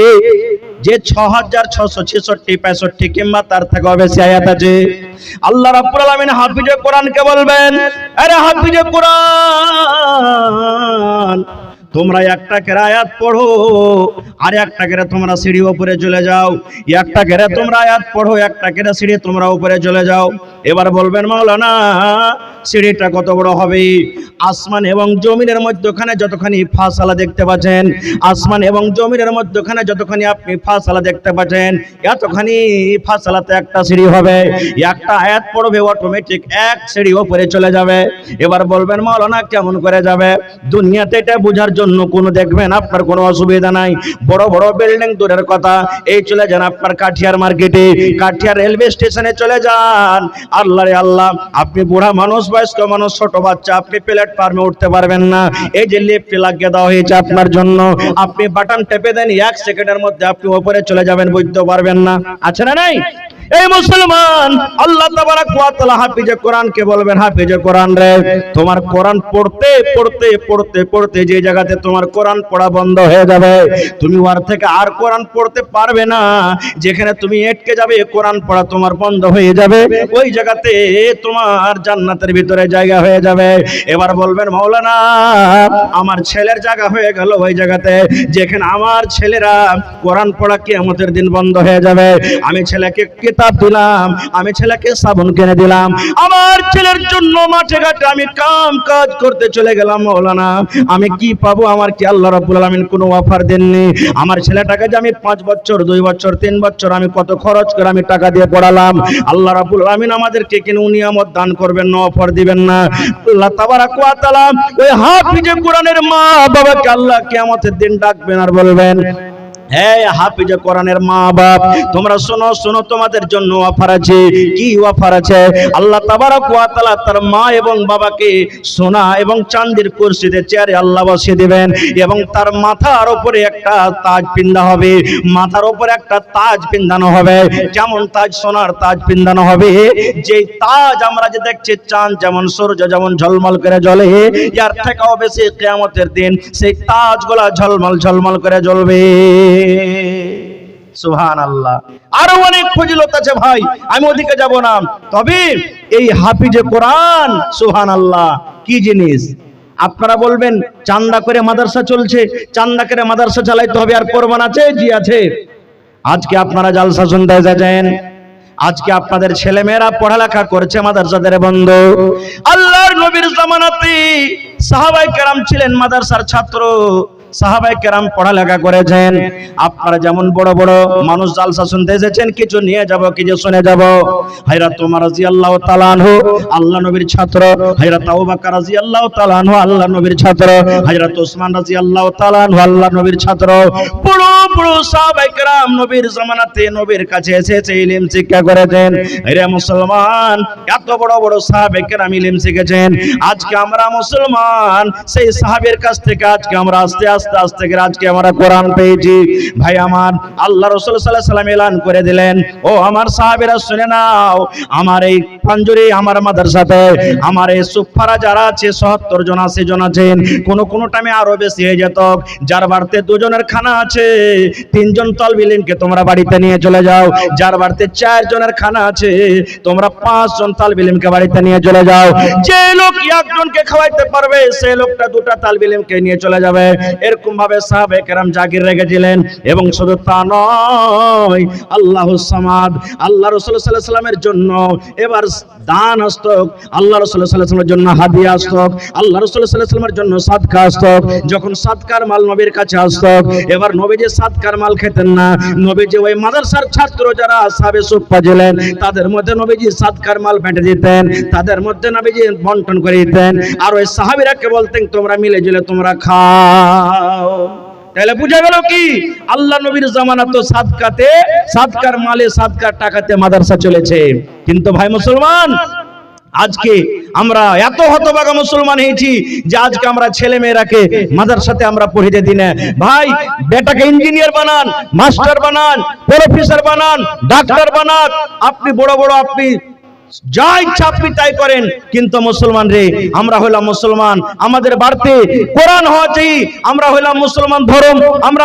যে 6666 65 কিংবা তার থেকে বেশি আয়াত আছে, আল্লাহ রাব্বুল আলামিন হাফিজে কোরআনকে বলবেন, আরে হাফিজে কোরআন, তোমরা একটা করে আয়াত পড়ো, আর একটা করে তোমরা সিঁড়ি উপরে চলে যাও, একটা করে তোমরা আয়াত পড়ো, একটা করে সিঁড়ি তোমরা উপরে চলে যাও। এবার বলবেন মাওলানা সিঁড়িটা কত বড় হবে? আসমান এবং জমিনের মধ্যখানে যতখানি ফাসালা দেখতে পাচ্ছেন, আসমান এবং জমিনের মধ্যখানে যতখানি আপনি ফাসালা দেখতে পাচ্ছেন, এতখানি ফাসালাতে একটা সিঁড়ি হবে, একটা আয়াত পড়বে অটোমেটিক এক সিঁড়ি উপরে চলে যাবে। এবার বলবেন মাওলানা কেমন করে যাবে? দুনিয়াতে এটা বোঝার জন্য কোনো দেখবেন আপনার কোনো অসুবিধা নাই, বড় বড় বিল্ডিং দূরের কথা, এই চলে যান আপনার কাঠিয়ার মার্কেটে, কাঠিয়ার রেলওয়ে স্টেশনে চলে যান। আল্লাহ রে আল্লাহ, আপনি বুড়া মানুষ, বয়স্ক মানুষ, ছোট বাচ্চা, আপনি প্ল্যাটফর্মে উঠতে পারবেন না, এই যে লিফট লাগিয়ে দেওয়া হয়েছে আপনার জন্য, আপনি বাটন টেপে দেন, 1 সেকেন্ডের মধ্যে আপনি উপরে চলে যাবেন, বুঝতে পারবেন না, আছে না নাই? এই মুসলমান, আল্লাহ তাবারক ওয়া তাআলা হাফিজে কোরআনকে বলবেন, হাফিজে কোরআন রে, তোমার কোরআন পড়তে পড়তে পড়তে পড়তে যে জায়গাতে তোমার কোরআন পড়া বন্ধ হয়ে যাবে, তুমি ওর থেকে আর কোরআন পড়তে পারবে না, যেখানে তুমি আটকে যাবে, কোরআন পড়া তোমার বন্ধ হয়ে যাবে, ওই জায়গাতে তোমার জান্নাতের ভিতরে জায়গা হয়ে যাবে। এবার বলবেন মাওলানা আমার ছেলের জায়গা হয়ে গেল ওই জায়গাতে, যেখানে আমার ছেলেরা কোরআন পড়া কিয়ামতের দিন বন্ধ হয়ে যাবে। আমি ছেলেকে কিতাব দিলাম, আমি ছেলেকে সাবুন কিনে দিলাম, আমার ছেলের জন্য মাঠে ঘাটে আমি কাজ করতে চলে গেলাম, মাওলানা আমি কি পাবো? আমার কি আল্লাহ রাব্বুল আলামিন কোনো অফার দেননি? আমার ছেলেটাকে যে আমি 5 বছর 2 বছর 3 বছর আমি কত খরচ করে আমি টাকা দিয়ে পড়ালাম, আল্লাহ রাব্বুল আলামিন আমাদেরকে কোনো নিয়ামত দান করবেন না, অফার দিবেন না? আল্লাহ তাবারক ওয়া তাআলা ওই হাফিজে কোরআনের মা বাবাকে আল্লাহ কিয়ামতের দিন ডাকবেন আর বলবেন, হ্যাঁ হাফিজে কোরআনের মা বাপ, তোমরা শোনো শোনো, তোমাদের জন্য অফার আছে। কি অফার আছে? আল্লাহ তাবারক ওয়া তাআলা তার মা এবং বাবাকে সোনা এবং চাঁদির কুরসিতে চেয়ারে আল্লাহ বসিয়ে দিবেন, এবং তার মাথার উপরে একটা তাজ পিন্দা হবে, মাথার উপরে একটা তাজ পিন্দানো হবে। যেমন তাজ, সোনার তাজ পিন্দানো হবে, যে তাজ আমরা যে দেখছি চাঁদ যেমন সূর্য যেমন ঝলমল করে জ্বলে, এর থেকেও বেশি কিয়ামতের দিন সেই তাজগুলা ঝলমল ঝলমল করে জ্বলবে। সুবহানাল্লাহ। আরো অনেক ফজিলত আছে ভাই, আমি ওদিকে যাব না। তবে এই হাফিজে কোরআন সুবহানাল্লাহ কি জিনিস। আপনারা বলবেন চান্দা করে মাদ্রাসা চলছে, চান্দা করে মাদ্রাসা চালাইতে হবে, আর কোরবান আছে? জি আছে। আজকে আপনারা জালসা শুনতে যাচ্ছেন, আজকে আপনাদের ছেলেমেয়েরা পড়ালেখা করছে মাদ্রাসাদের বন্ধ। আল্লাহর নবীর জামানাতে সাহাবায়ে কেরাম ছিলেন মাদ্রাসার ছাত্র, সাহাবায়ে কেরাম পড়ালেখা করেছেন। আপনারা যেমন বড় বড় মানুষ জালসা শুনতে এসেছেন, কিছু নিয়ে যাব, কিছু শুনে যাব। হযরত ওমর রাদিয়াল্লাহু তাআলা আনহু আল্লাহ নবীর ছাত্র, হযরত আবু বকর রাদিয়াল্লাহু তাআলা আনহু আল্লাহ নবীর ছাত্র, হযরত ওসমান রাদিয়াল্লাহু তাআলা আনহু আল্লাহ নবীর ছাত্র। বড় বড় সাহাবায়ে কেরাম নবীর জামানাতে নবীর কাছে এসেছে, ইলম শিক্ষা করেছেন। হে মুসলমান, এত বড় বড় সাহাবায়ে কেরাম ইলম শিখেছেন। আজকে আমরা মুসলমান, সেই সাহাবের কাছ থেকে আজকে আমরা আস্তে আস্তে আস্তে করে আজকে আমরা কোরআন পেয়েছি। ভাই আমার, আল্লাহ রাসূল সাল্লাল্লাহু আলাইহি সাল্লাম এলান করে দিলেন, ও আমার সাহাবীরা শুনে নাও, আমার এই পাঞ্জুরি আমার মাদ্রাসাতে আমার এই সুফারা যারা আছে ৭০ জন ৮০ জন আছেন, কোন টাইমে আরো বেশি হয়ে যেত। যার বাড়িতে দুজনের খানা আছে, ৩ জন তালবে ইলমকে তোমরা বাড়িতে নিয়ে চলে যাও। যার বাড়িতে ৪ জনের খানা আছে, তোমরা ৫ জন তালবে ইলমকে বাড়িতে নিয়ে চলে যাও। যে লোক একজনকে খাওয়াইতে পারবে, সেই লোকটা ২টা তালবে ইলমকে নিয়ে চলে যাবে। এরকম ভাবে সাহাবায়ে কেরাম জাগির রেখেছিলেন। এবং শুধু তা নয়, আল্লাহুস সামাদ, আল্লাহ রাসূল সাল্লাল্লাহু আলাইহি সাল্লামের জন্য এবার দান হস্তক, আল্লাহ রাসূল সাল্লাল্লাহু আলাইহি সাল্লামের জন্য হাদিয়া হস্তক, আল্লাহ রাসূল সাল্লাল্লাহু আলাইহি সাল্লামের জন্য সাদকা হস্তক। যখন সাদকার মাল নবীর কাছে হস্তক, এবার নবী যে সাদকার মাল খেতেন না, নবী যে ওই মাদ্রাসার ছাত্র যারা আসহাবে সুফফা ছিলেন, তাদের মধ্যে নবীজি সাদকার মাল বেঁটে দিতেন, তাদের মধ্যে নবীজি বন্টন করে দিতেন। আর ওই সাহাবীরাকে বলতেন তোমরা মিলে ঝিলে তোমরা খাও। তাহলে বুঝা গেল কি, আল্লাহ নবীর জামানা তো সাদকাতে, সাদকার মালে, সাদকার টাকাতে মাদ্রাসা চলেছে। কিন্তু ভাই মুসলমান, আজকে আমরা এত হতভাগা মুসলমান হয়েছি যে আজকে আমরা ছেলে মেয়েরাকে মাদ্রাসাতে আমরা পড়িয়ে দিই না। ভাই, বেটাকে ইঞ্জিনিয়ার বানান, মাস্টার বানান, প্রফেসর বানান, ডাক্তার বানান, আপনি বড় বড় আপনি যা ইচ্ছা আপনি তাই করেন। কিন্তু মুসলমান রে, আমরা হইলাম মুসলমান, আমাদের বাড়িতে কোরআন হওয়া চাই। আমরা হইলাম মুসলমান ধর্ম, আমরা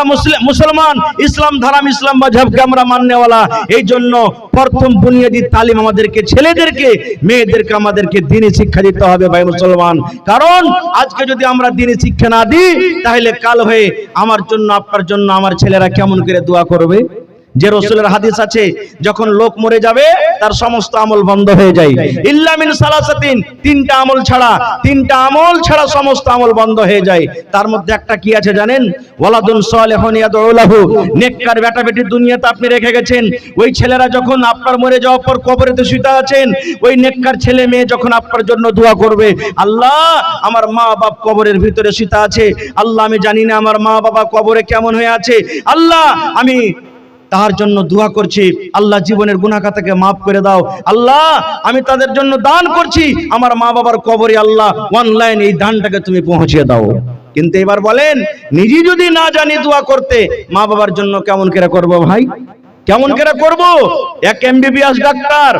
মুসলমান, ইসলাম ধর্ম, ইসলাম মাযহাবকে আমরা মাননেওয়ালা। এই জন্য প্রথম বুনিয়াদি তালিম আমাদেরকে, ছেলেদেরকে মেয়েদেরকে আমাদেরকে দ্বীনি শিক্ষা দিতে হবে ভাই মুসলমান। কারণ আজকে যদি আমরা দ্বীনি শিক্ষা না দিই, তাহলে কাল হয়ে আমার জন্য, আপনার জন্য আমার ছেলেরা কেমন করে দোয়া করবে? যে রাসূলের হাদিস আছে, যখন লোক মরে যাবে তার সমস্ত আমল বন্ধ হয়ে যায়, ইল্লা মিন সালাসাতিন, ৩টা আমল ছাড়া, ৩টা আমল ছাড়া সমস্ত আমল বন্ধ হয়ে যায়। তার মধ্যে একটা কি আছে জানেন? ওয়ালাদুন সালিহুন ইয়াদউ লাহু, নেককার বেটা বেটি দুনিয়াতে আপনি রেখে গেছেন। ওই ছেলেরা যখন আপনার মরে যাওয়ার পর কবরেতে শুতে আছেন, ওই নেককার ছেলে মেয়ে যখন আপনার জন্য দোয়া করবে, আল্লাহ আমার মা বাপ কবরের ভিতরে শুতে আছে, আল্লাহ আমি জানি না আমার মা বাবা কবরে কেমন হয়ে আছে, আল্লাহ আমি তার জন্য দোয়া করছি, আল্লাহ জীবনের গুনাহ খাতাকে মাফ করে দাও, আল্লাহ আমি তাদের জন্য দান করছি, আমার মা বাবার কবরে আল্লাহ অনলাইন এই দানটাকে তুমি পৌঁছে দাও। কিন্তু এবার বলেন, নিজে যদি না জানি দোয়া করতে, মা বাবার জন্য কেমন করে করব ভাই? কেমন করে করব? এক এমবিবিএস ডাক্তার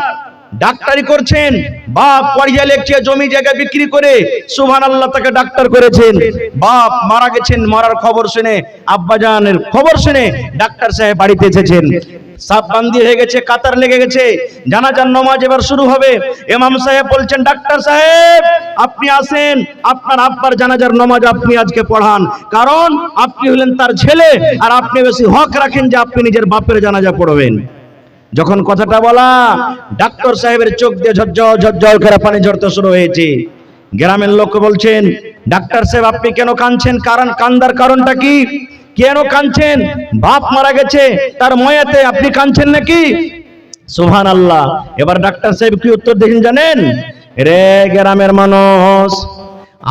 ডাক্তারি করছেন, বাপ পড়িয়া লেখছে, জমি জায়গা বিক্রি করে সুবহানাল্লাহ তাকে ডাক্তার করেছেন। বাপ মারা গেছেন, মরার খবর শুনে, আব্বাজানের খবর শুনে ডাক্তার সাহেব বাড়িতে এসেছেন। সাপ বান্দি হয়ে গেছে, কাতার লেগে গেছে, জানাজার নামাজ এবার শুরু হবে। ইমাম সাহেব বলছেন, ডাক্তার সাহেব আপনি আসেন, আপনার আব্বার জানাজার নামাজ আপনি আজকে পড়ান, কারণ আপনি হলেন তার ছেলে, আর আপনি বেশি হক রাখেন যে আপনি নিজের বাপের জানাজা পড়বেন। যখন কথাটা বলা, ডাক্তার সাহেবের চোখ দিয়ে ঝরঝর ঝরঝর করে পানি ঝরতে শুরু হয়েছে। গ্রামের লোক বলছেন, ডাক্তার সাহেব আপনি কেন কাঁদছেন? কারণ কান্দার কারণটা কি? কেন কাঁদছেন? বাপ মারা গেছে, তার ময়াতে আপনি কাঁদছেন নাকি? সুবহানাল্লাহ। এবার ডাক্তার সাহেব কি উত্তর দিলেন জানেন? রে গ্রামের মানুষ,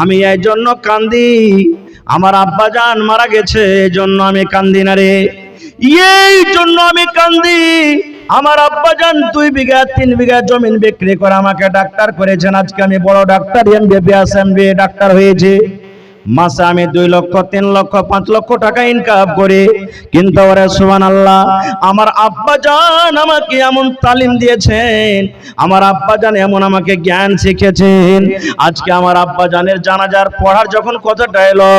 আমি এই জন্য কান্দি, আমার আব্বা জান মারা গেছে, এই জন্য আমি কান্দি না রে। এই জন্য আমি কান্দি, আমার আব্বাজান 2 বিঘা 3 বিঘা জমিন বিক্রি করে আমাকে ডাক্তার করেছেন, আজকে আমি বড় ডাক্তার, এমবিবিএস এমবিএ ডাক্তার হয়েছে। মাসে আমি 2 লক্ষ 3 লক্ষ 5 লক্ষ টাকা ইনকাম করি, কিন্তু ওরে সুবহানাল্লাহ, আমার আব্বা জান আমাকে এমন তালিম দিয়েছেন, আমার আব্বা জান এমন আমাকে জ্ঞান শিখেছেন। আজকে আমার আব্বা জানের জানাজার পড়ার যখন কথাটা এলো,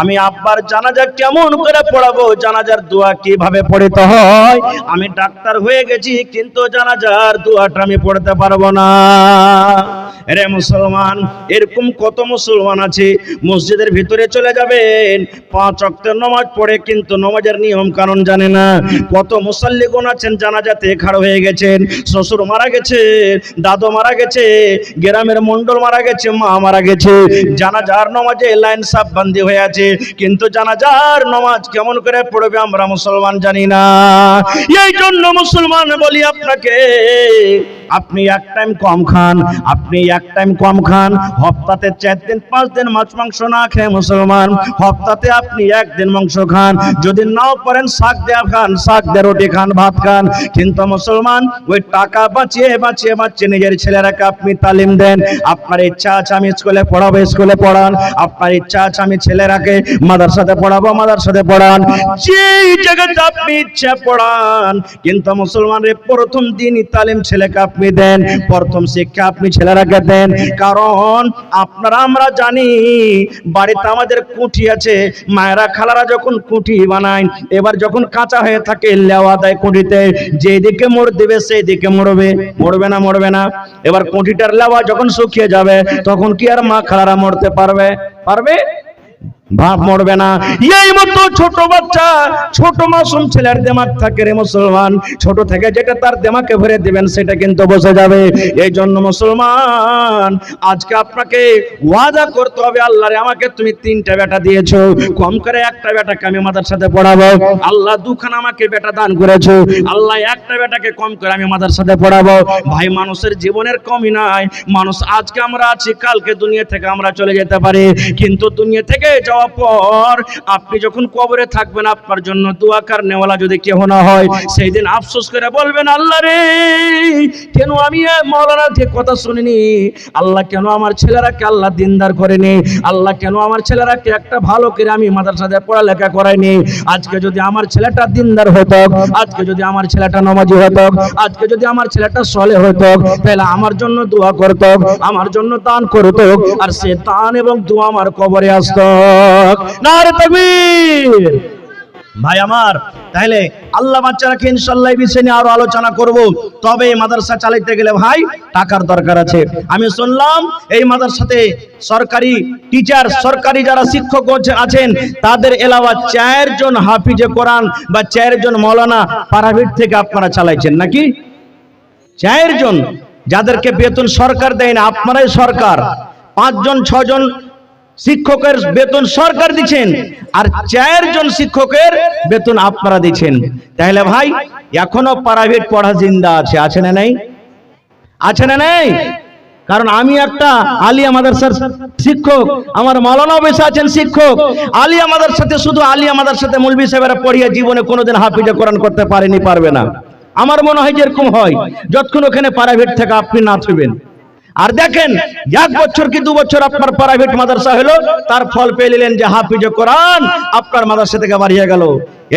আমি আব্বার জানাজা কেমন করে পড়াবো, জানাজার দোয়া কিভাবে পড়তে হয়, আমি ডাক্তার হয়ে গেছি কিন্তু জানাজার দোয়াটা আমি পড়তে পারবো না। রে মুসলমান, এরকম কত মুসলমান আছে মসজিদের ভিতরে চলে যাবেন, 5 ওয়াক্তের নামাজ পড়ে কিন্তু নামাজের নিয়ম কানুন জানে না। কত মুসাল্লিগণ আছেন জানাজাতে খাড়া হয়ে গেছেন, শ্বশুর মারা গেছে, দাদু মারা গেছে, গ্রামের মন্ডল মারা গেছে, মা মারা গেছে, জানাজার নামাজে লাইন সাফ বান্দি হয়ে আছে, কিন্তু জানাজার নামাজ কেমন করে পড়বে আমরা মুসলমান জানি না। এই জন্য মুসলমান বলি আপনাকে, আপনি এক টাইম কম খান, আপনি এক টাইম কম খান, হপ্তাতে 4 দিন 5 দিন মাছ মাংস না খেয়ে মুসলমান, হপ্তাতে আপনি 1 দিন মাংস খান, যদি নাও পারেন শাক দেয়া খান, শাক দিয়ে রুটি খান, ভাত খান, কিন্তু মুসলমান ওই টাকা বাঁচিয়ে বাঁচিয়ে বাঁচিয়ে নিজের ছেলেরাকে আপনি তালিম দেন। আপনার ইচ্ছা আছে আমি স্কুলে পড়াবো, স্কুলে পড়ান, আপনার ইচ্ছা আছে আমি ছেলেরাকে মাদ্রাসাতে পড়াবো, মাদ্রাসাতে পড়ান, যেই জায়গাতে আপনি ইচ্ছা পড়ান, কিন্তু মুসলমানের প্রথম দিনই তালিম ছেলেকে আপনি দেন, প্রথম শিক্ষা আপনি ছেলেরাকে দেন। কারণ আপনারা আমরা জানি বাড়িতে আমাদের কুঠি আছে, মায়েরা খালারা যখন কুঠি বানায়, এবার যখন কাঁচা হয়ে থাকে লেওয়া দেয় কুঠিতে, যেদিকে মোড় দিবে সেই দিকে মরবে, মরবে না মরবে না? এবার কুঠিটার লেওয়া যখন শুকিয়ে যাবে তখন কি আর মা খালারা মরতে পারবে? পারবে? ভাব মরবে না। এই মতো ছোট বাচ্চা, ছোট মাসুম ছেলের দিমাগ থাকে রে মুসলমান, ছোট থেকে যেটা তার দিমাগে ভরে দিবেন সেটা কিন্তু বসে যাবে। এই জন্য মুসলমান আজকে আপনাকে ওয়াদা করতে হবে, আল্লাহরে আমাকে তুমি 3টা বেটা দিয়েছো, কম করে একটা বেটাকে আমি মাদ্রাসাতে পড়াবো, আল্লাহ 2খানা আমাকে বেটা দান করেছো, আল্লাহ একটা বেটাকে কম করে আমি মাদ্রাসাতে পড়াবো। ভাই মানুষের জীবনের কমই নাই, মানুষ আজকে আমরা আছি, কালকে দুনিয়া থেকে আমরা চলে যেতে পারি, কিন্তু দুনিয়া থেকে যাওয়ার পর আপনি যখন কবরে থাকবেন, আপনার জন্য দোয়া করনেওয়ালা যদি কেউ না হয়, সেই দিন আফসোস করে বলবেন, আল্লাহ রে কেন আমি মাওলানা যে কথা শুনিনি, আল্লাহ কেন আমার ছেলেরাকে আল্লাহ দিনদার করেনি, আল্লাহ কেন আমার ছেলেরাকে একটা ভালো করে আমি মাদ্রাসাতে পড়ালেখা করাইনি। আজকে যদি আমার ছেলেটা দিনদার হতো, আজকে যদি আমার ছেলেটা নামাজি হতো, আজকে যদি আমার ছেলেটা সলে হতো, তাহলে আমার জন্য দোয়া করত, আমার জন্য দান করত, আর সে দান এবং দোয়া আমার কবরে আসতো। নারে তাকবীর। ভাই আমার, তাহলে আল্লাহ বাচ্চারাকে ইনশাআল্লাহ এই বিষয় নিয়ে আরো আলোচনা করব। তবে এই মাদ্রাসা চালাতে গেলে ভাই টাকার দরকার আছে। আমি শুনলাম এই মাদ্রাসাতে সরকারি টিচার, সরকারি যারা শিক্ষক আছেন তাদের এলাওয়া 4 জন হাফিজে কোরআন বা 4 জন মাওলানা প্রাইভেট থেকে আপনারা চালাইছেন নাকি? 4 জন, যাদেরকে বেতন সরকার দেয় না, আপনারাই সরকার। 5 জন 6 জন শিক্ষকের বেতন সরকার দিচ্ছেন, আর 4 জন শিক্ষকের বেতন আপনারা দিচ্ছেন। তাহলে ভাই এখনো প্রাইভেট পড়া জিন্দা আছে, আছে না নাই? আছে না নাই? কারণ আমি একটা আলিয়া মাদ্রাসার শিক্ষক, আমার মাওলানা বেশি আছেন শিক্ষক। আলিয়া মাদ্রাসাতে শুধু আলিয়া মাদ্রাসাতে মৌলভী সাহেবরা পড়িয়ে জীবনে কোনোদিন হাফিজে কোরআন করতে পারেনি, পারবে না। আমার মনে হয় যেরকম হয়, যতক্ষণ ওখানে প্রাইভেট থেকে আপনি না থাকবেন। আর দেখেন 1 বছর কি 2 বছর আপনার প্রাইভেট মাদ্রাসা হলো, তার ফল পেয়ে নিলেন যে হাফিজে কোরআন আপনার মাদ্রাসা থেকে বাড়িয়ে গেল।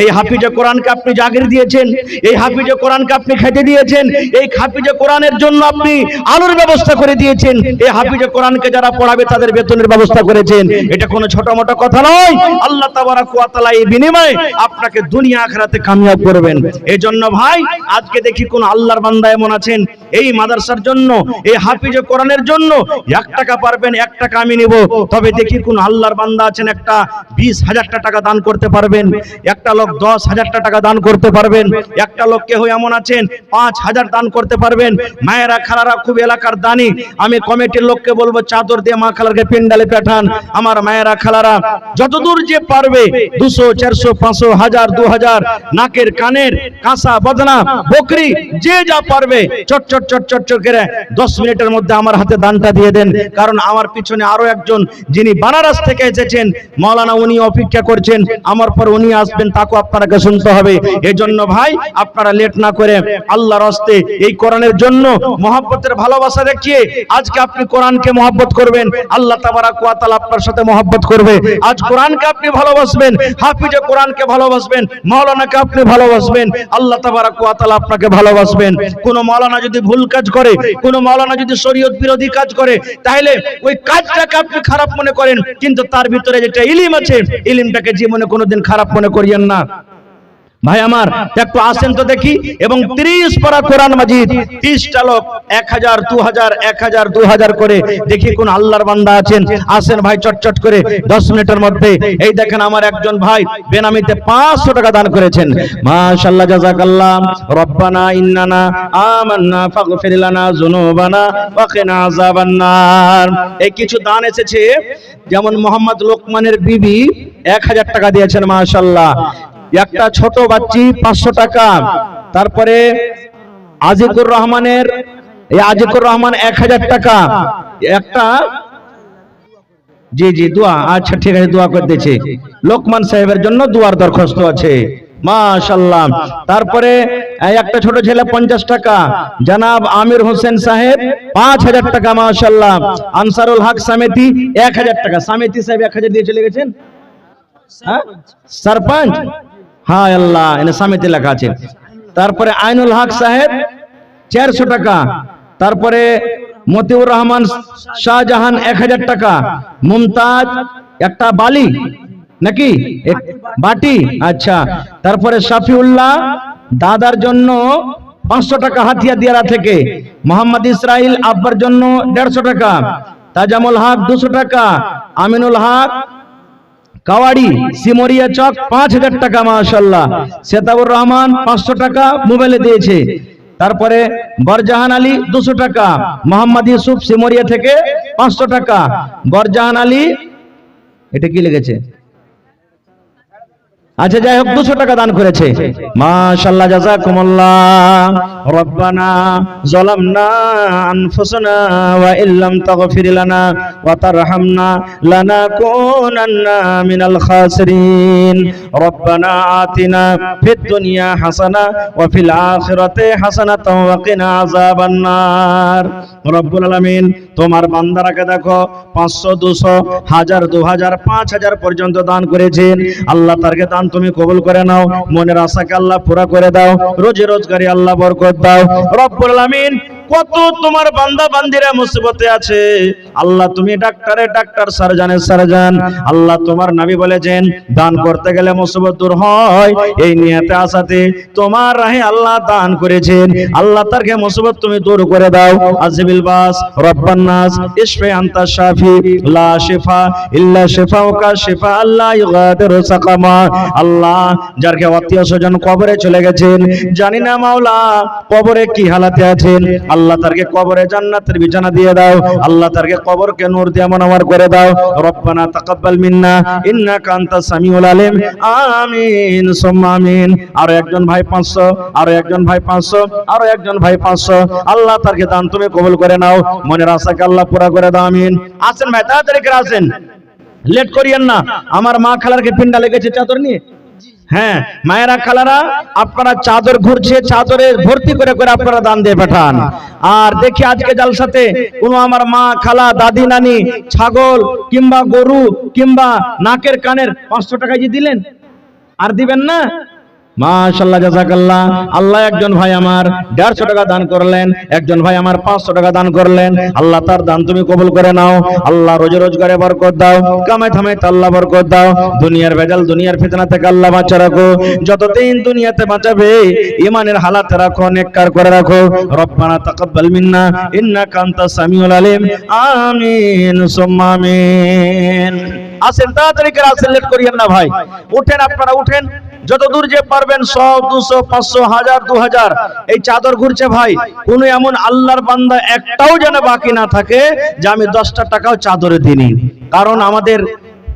এই হাফিজে কোরআনকে আপনি জাগির দিয়েছেন, এই হাফিজে কোরআনকে আপনি খেতে দিয়েছেন, এই হাফিজে কোরআনের জন্য আপনি আলোর ব্যবস্থা করে দিয়েছেন, এই হাফিজে কোরআনকে যারা পড়াবে তাদের বেতনের ব্যবস্থা করেছেন। এটা কোনো ছোট মোটো কথা নয়। আল্লাহ তাবারাক ওয়া তাআলা এই বিনিময়ে আপনাকে দুনিয়া আখিরাতে কামিয়াব করবেন। এই জন্য ভাই আজকে দেখি কোন আল্লাহর বান্দা এমন আছেন এই মাদ্রাসার জন্য, এই হাফিজে কোরআনের জন্য 1 টাকা পারবেন, 1 টাকা আমি নিব। তবে দেখি কোন আল্লাহর বান্দা আছেন একটা 20,000 টাকা দান করতে পারবেন, একটা লোক 10,000 টাকা দান করতে পারবেন, একটা লোক কেউ এমন আছেন 5,000 দান করতে পারবেন। মায়েরা খালারা খুব এলাকার দানি, আমি কমিটির লোককে বলবো চাদর দিয়ে মা খালারকে পেন্ডালে পাঠান। আমার মায়েরা খালারা যতদূর যে পারবে 200, 400, 500, 1000, 2000 নাকের কানের কাঁসা বদনা বকরি যে যা পারবে চট চট চট চট চট করে 10 মিনিটের মধ্যে আমার হাতে দানটা দিয়ে দেন। কারণ আমার পিছনে আরো একজন যিনি বানারস থেকে এসেছেন মাওলানা, উনি অপেক্ষা করছেন, আমার পর উনি আসবেন, তাকে আপনাকে শুনতে হবে। এই জন্য ভাই আপনারা লেট না করে আল্লাহর রাস্তে এই কোরআনের জন্য মহব্বতের ভালোবাসা দেখিয়ে আজকে আপনি কোরআনকে মহব্বত করবেন, আল্লাহ তাবারাক ওয়া তাআলা আপনার সাথে মহব্বত করবে। আজ কোরআনকে আপনি ভালোবাসবেন, হাফিজে কোরআনকে ভালোবাসবেন, মাওলানাকে আপনি ভালোবাসবেন, আল্লাহ তাবারাক ওয়া তাআলা আপনাকে ভালোবাসবেন। কোন মাওলানা যদি ভুল কাজ করে, কোন মাওলানা যদি শরীয়ত বিরোধী কাজ করে, তাহলে ওই কাজটাকে আপনি খারাপ মনে করেন, কিন্তু তার ভিতরে যেটা ইলম আছে, ইলমটাকে জীবনে কোনোদিন খারাপ মনে করিয়েন না। ভাই আমার একটু আসেন তো দেখি, এবং 30 পারা কোরআন মাজিদ, 30টা লোক 1000 2000 1000 2000 করে দেখি কোন আল্লাহর বান্দা আছেন। আসেন ভাই চটচট করে 10 মিনিটের মধ্যে। এই দেখেন আমার একজন ভাই বেনামিতে 500 টাকা দান করেছেন। মাশাআল্লাহ, জাযাকাল্লাহ। রব্বানা ইন্নানা আমান্না ফাগফির লানা যুনুবানা ওয়া কিনা আযাবান্নার। এই কিছু দান এসেছে, যেমন মোহাম্মদ লোকমানের বিবি 1000 টাকা দিয়েছেন, মাশাআল্লাহ। একটা ছোট বাচ্চি 500 টাকা। তারপরে আজিকুর রহমান 1000 টাকা। একটা জি জি দোয়া, আচ্ছা ঠিক আছে, দোয়া করে দিয়েছে। লোকমান সাহেবের জন্য দোয়ার দরখাস্ত আছে, মাশাআল্লাহ। তারপরে একটা ছোট ছেলে 50 টাকা। জনাব আমির হোসেন সাহেব 5000 টাকা, মাশাআল্লাহ। আনসারুল হক সমিতি 1000 টাকা। সমিতি সাহেব 1000 দিয়ে চলে গেছেন। সরপঞ্চ, হ্যাঁ আল্লাহ, এনে সমিতি লেখা আছে। তারপরে আইনুল হক সাহেব 400 টাকা। তারপরে মতিউর রহমান শাহজাহান 1000 টাকা। মুমতাজ একটা বালি নাকি বাটি, আচ্ছা। তারপরে শাফিউল্লাহ দাদার জন্য 500 টাকা হাতিয়া দিয়ারা থেকে। মোহাম্মদ ইসরাইল আব্বার জন্য 150 টাকা। তাজামুল হক 200 টাকা। আমিনুল হক কাওয়াড়ি সিমরিয়া চক 5000 টাকা, মাশাআল্লাহ। সেতাবুর রহমান 500 টাকা মোবাইলে দিয়েছে। তারপরে বরজাহান আলী 200 টাকা। মোহাম্মদ ইউসুফ সিমরিয়া থেকে 500 টাকা। বরজাহান আলী, এটা কি লিখেছে, আচ্ছা যাই হোক 200 টাকা দান করেছে, মাশাআল্লাহ, জাযাকুমুল্লাহ। রব্বানা যালামনা আনফুসানা ওয়া ইল্লাম তাগফির লানা ওয়া তারহামনা লানাকুনান্না মিনাল খাসিরিন। রব্বানা আতিনা ফিদ দুনিয়া হাসানা ওয়া ফিল আখিরাতি হাসানাতাও ওয়া কিনা আযাবান্নার। রব্বুল আলামিন তোমার বান্দারাকে দেখো 500 200 1000 2000 5000 পর্যন্ত দান করেছেন। আল্লাহ তারকে দান তুমি কবুল করে নাও, মনের আশাকে আল্লাহ পুরা করে দাও, রোজি রোজগারি আল্লাহ বরকত দাও। রব্বুল আলামিন কত তোমার বান্দা বান্দিরা মুসিবতে আছে, আল্লাহ তুমি ডাক্তারে ডাক্তার, সার্জনের সার্জন। আল্লাহ তোমার নবী বলেছেন দান করতে গেলে মুসিবত দূর হয়, এই নিয়তে আসাতে তোমার রাহে আল্লাহ দান করেছেন। আল্লাহ তারকে মুসিবত তুমি দূর করে দাও। আজিবিল বাস রব্বান নাস ইশফি আনতা শাফি লা শিফা ইল্লা শিফাউকা শিফা আল্লাহ ইগাদিরু সাকামা। আল্লাহ যার কে আত্মীয় স্বজন কবরে চলে গেছেন, জানি না মাওলা কবরে কি হালাতে আছেন, আল্লাহ তারকে কবরে জান্নাতের বিছানা দিয়ে দাও। আল্লাহ তারকে কবরকে নূর দিয়ে মনোয়ার করে দাও। রব্বানা তাকাব্বাল মিন্না ইন্নাকা আনতাস সামিউল আলিম। আমিন সুম্মা আমিন। আর একজন ভাই 500, আর একজন ভাই 500, আর একজন ভাই 500। আল্লাহ তারকে দান তুমি কবুল করে নাও, মনের আশাকে আল্লাহ পুরা করে দাও। আমিন। আসেন ভাই, তাড়াতাড়ি করে আসেন, লেট করিয়েন না। আমার মা খালারকে পিন্ডা লেগেছে চাদর নিয়ে। হ্যাঁ মায়েরা খালারা, আপনারা চাদর ঘুরছে, চাদরে ভর্তি করে করে আপনারা দান দিয়ে পাঠান। আর দেখি আজকে জালসাতে কোনো আমার মা খালা দাদি নানি ছাগল কিংবা গরু কিংবা নাকের কানের 500 টাকা যে দিলেন, আর দিবেন না? মাশাআল্লাহ, জাযাকাল্লাহ। আল্লাহ একজন ভাই আমার 150 টাকা দান করলেন, একজন ভাই আমার 500 টাকা দান করলেন। আল্লাহ তার দান তুমি কবুল করে নাও। আল্লাহ রোজি রোজগারে বরকত দাও, কামাই ধামাইতে আল্লাহ বরকত দাও। দুনিয়ার ভেজাল দুনিয়ার ফিতনা থেকে আল্লাহ বাঁচা রাখো। যতদিন দুনিয়াতে বাঁচাবে ঈমানের হালাতে রাখো, নেককার করে রাখো। রব্বানা তাকাব্বাল মিন্না ইন্নাকা আনতাস সামিউল আলিম। আমিন সুম্মা আমিন। আসেন তাড়াতাড়ি করে আসেন, লেট করিয়েন না ভাই। উঠেন, আপনারা উঠেন, যত দূর যে পারবেন 100 200 500 1000 2000 এই চাদর ঘুরছে ভাই। কোন এমন আল্লাহর বান্দা একটাও যেন বাকি না থাকে যে আমি 10টা টাকাও চাদরে দিইনি। কারণ আমাদের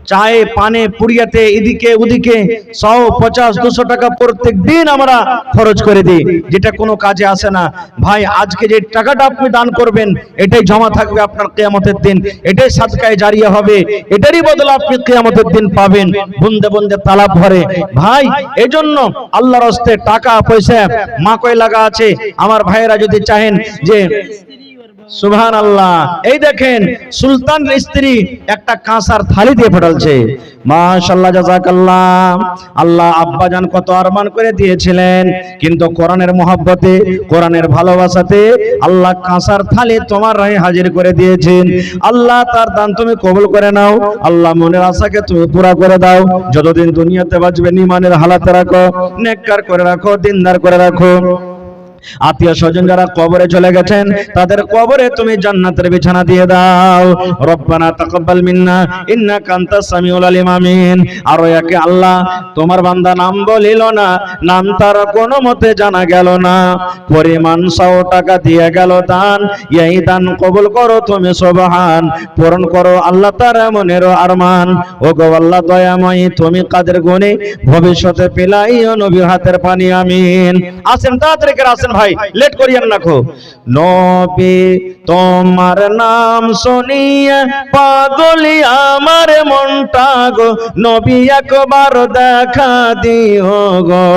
চায়ে পানে পুড়িয়াতে এদিকে ওদিকে 150-200 টাকা প্রত্যেক দিন আমরা খরচ করে দিই, যেটা কোনো কাজে আসে না। ভাই আজকে যে টাকাটা আপনি দান করবেন এটাই জমা থাকবে আপনার কিয়ামতের দিন, এটাই সাদকায়ে জারিয়া হবে, এটারই বদলে আপনি কিয়ামতের দিন পাবেন। বুন্দে বুন্দে তালাব ভরে। ভাই এজন্য আল্লাহর রাস্তায় টাকা পয়সা মা কয় লাগা আছে। আমার ভাইয়েরা যদি চাহেন যে সুবহানাল্লাহ, এই দেখেন সুলতানের স্ত্রী একটা কাঁসার থালি দিয়ে পাঠালছে। মাশাআল্লাহ, জাযাকাল্লাহ। আল্লাহ আব্বাজান কত আরমান করে দিয়েছিলেন, কিন্তু কোরআনের মহব্বতে, কোরআনের ভালোবাসাতে আল্লাহ কাঁসার থালি তোমার রাহে হাজির করে দিয়েছেন। আল্লাহ তার দান তুমি কবুল করে নাও। আল্লাহ মনের আশাকে তুমি পুরা করে দাও। যতদিন দুনিয়াতে বাঁচবে ঈমানের হালাতে রাখো, নেককার করে রাখো, দিনদার করে রাখো। আত্মীয় স্বজন যারা কবরে চলে গেছেন তাদের কবরে তুমি জান্নাতের বিছানা দিয়ে দাও। রব্বানা তাকাব্বাল মিন্না ইন্নাকা আনতাস সামিউল আলিম, আমিন। আর একে আল্লাহ তোমার বান্দা নাম বলিল না, নাম তার কোনো মতে জানা গেল না, পরিমাণ 100 টাকা দিয়ে গেল দান, এই দান কবুল করো তুমি সুবহান, পূরণ করো আল্লাহ তার মনের আরমান। ও গো আল্লাহ দয়াময়, তুমি কাদের গুণে ভবিষ্যতে পিলাইও নবীর হাতের পানি, আমিন। আসেন তাড়াতাড়ি করে আসেন ভাই, লেট করিয়েন না খো। নবী তোমার নাম শুনিয়া পাগলি আমার মনটা গো, নবী একবার দেখা দিও গো।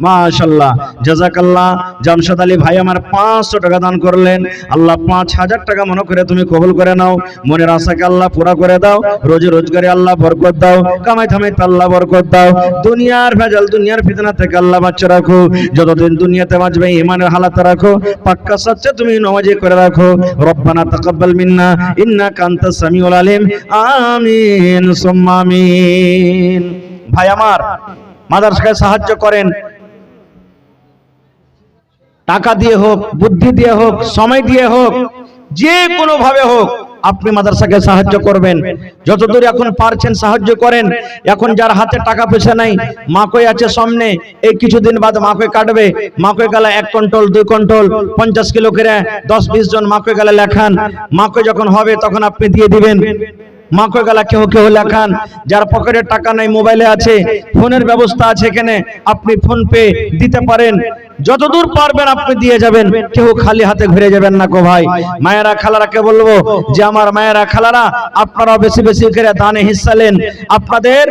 মাশাআল্লাহ, জাযাকাল্লাহ। জামশেদ আলী ভাই আমার 500 টাকা দান করলেন। আল্লাহ 5000 টাকা মনে করে তুমি কবুল করে নাও। মনের আশাকে আল্লাহ পুরা করে দাও। রোজি রোজগারে আল্লাহ বরকত দাও। কামাই থামাইতে আল্লাহ বরকত দাও। দুনিয়ার ভেজাল, দুনিয়ার ফিতনা থেকে আল্লাহ বাঁচিয়ে রাখো। যতদিন দুনিয়াতে বাঁচবে ঈমানের হালাতে রাখো, পাক্কা সচ্চা তুমি নামাজি করে রাখো। রব্বানা তাকাব্বাল মিন্না ইন্নাকা আনতাস সামিউল আলিম, আমিন সুম্মা আমিন। ভাই আমার মাদ্রাসাকে সাহায্য করেন, টাকা দিয়ে হোক, বুদ্ধি দিয়ে হোক, সময় দিয়ে হোক, যে কোনো ভাবে হোক আপনি মাদ্রাসাকে সাহায্য করবেন। যতদূর এখন পারছেন সাহায্য করেন। এখন যার হাতে টাকা পয়সা নাই, মাকই আছে সামনে, এই কিছুদিন বাদ মাকই কাটবে, মাকই গালা 1 কুইন্টাল 2 কুইন্টাল 50 কিলো করে 10-20 জন মাকই গালা লেখান। মাকই যখন হবে তখন আপনি দিয়ে দিবেন। মাকই গালা কেউ কেউ লেখান। যার পকেটে টাকা নাই, মোবাইলে আছে, ফোনের ব্যবস্থা আছে, এখানে আপনি ফোন পে দিতে পারেন। যতদূর পারবেন আপনি দিয়ে যাবেন, কেউ খালি হাতে ঘুরে যাবেন না গো ভাই। মায়েরা খালারাকে বলবো যে আমার মায়েরা খালারা আপনারা বেশি বেশি করে দানে হিস্সা নেন। আপনাদের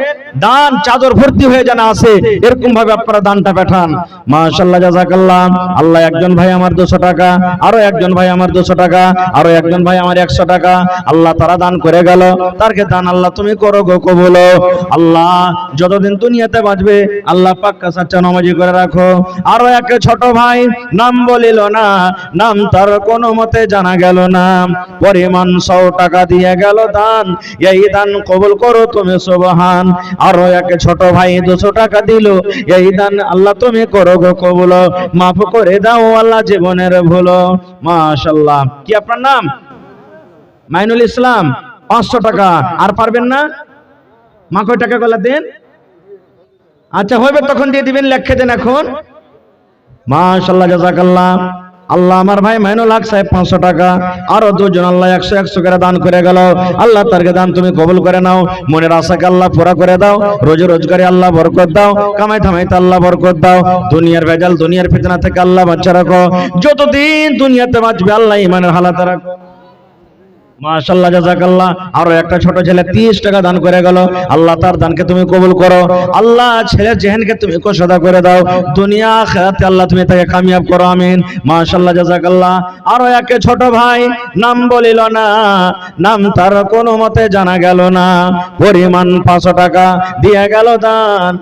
দান চাদর ভর্তি হয়ে জানা আছে, এরকম ভাবে আপনারা দানটা পাঠান। মাশাআল্লাহ, জাযাকাল্লাহ। আল্লাহ একজন ভাই আমার 200 টাকা, আরো একজন ভাই আমার 200 টাকা, আরো একজন ভাই আমার 100 টাকা, আল্লাহ তারা দান করে গেল। তারকে দান আল্লাহ তুমি করো গো কবুল। আল্লাহ যতদিন দুনিয়াতে বাঁচবে আল্লাহ পাক্কা সাচ্চা নামাজি করে রাখো। আরো এক ছোট ভাই নাম বলিল না, নাম তার কোনো মতে জানা গেল না, পরিমাণ 100 টাকা দিয়ে গেল দান, এই দান কবুল করো তুমি সুবহান। আরো এক ছোট ভাই 200 টাকা দিল, এই দান আল্লাহ তুমি করো গো কবুল, মাফ করে দাও আল্লাহ জীবনের ভুল। মাশাআল্লাহ। কি আপনার নাম? মাইনুল ইসলাম, 500 টাকা। আর পারবেন না? মা কয় টাকা গলা দেন? আচ্ছা হবে তখন দিয়ে দিবেন, লেখে দেন এখন। মাশাআল্লাহ, জাযাকাল্লাহ। আল্লাহ আমার ভাই মাইনুল হক সাহেব 500 টাকা, আরো দুজন আল্লাহ 100 করে দান করে গেল। আল্লাহ তারকে দান তুমি কবুল করে নাও। মনের আশাকে আল্লাহ পুরা করে দাও। রোজি রোজগারে আল্লাহ বরকত দাও। কামাই থামাইতে আল্লাহ বরকত দাও। দুনিয়ার ভেজাল, দুনিয়ার ফিতনা থেকে আল্লাহ বাঁচিয়ে রাখো। যতদিন দুনিয়াতে বাঁচবে আল্লাহ ঈমানের হালাতে রাখো। মাশাআল্লাহ, জাযাকাল্লাহ। আরো একটা ছোট ছেলে 30 টাকা দান করে গেল। আল্লাহ তার দানকে তুমি কবুল করো। আল্লাহ ছেলের জেহেনকে তুমি কোশাদা করে দাও। দুনিয়া আখিরাতে আল্লাহ তুমি তাকে কামিয়াব করো, আমিন। মাশাআল্লাহ, জাযাকাল্লাহ। আরো এক ছোট ভাই নাম বলিল না, নাম তার কোনো মতে জানা গেল না, পরিমাণ 500 টাকা দিয়ে গেল দান।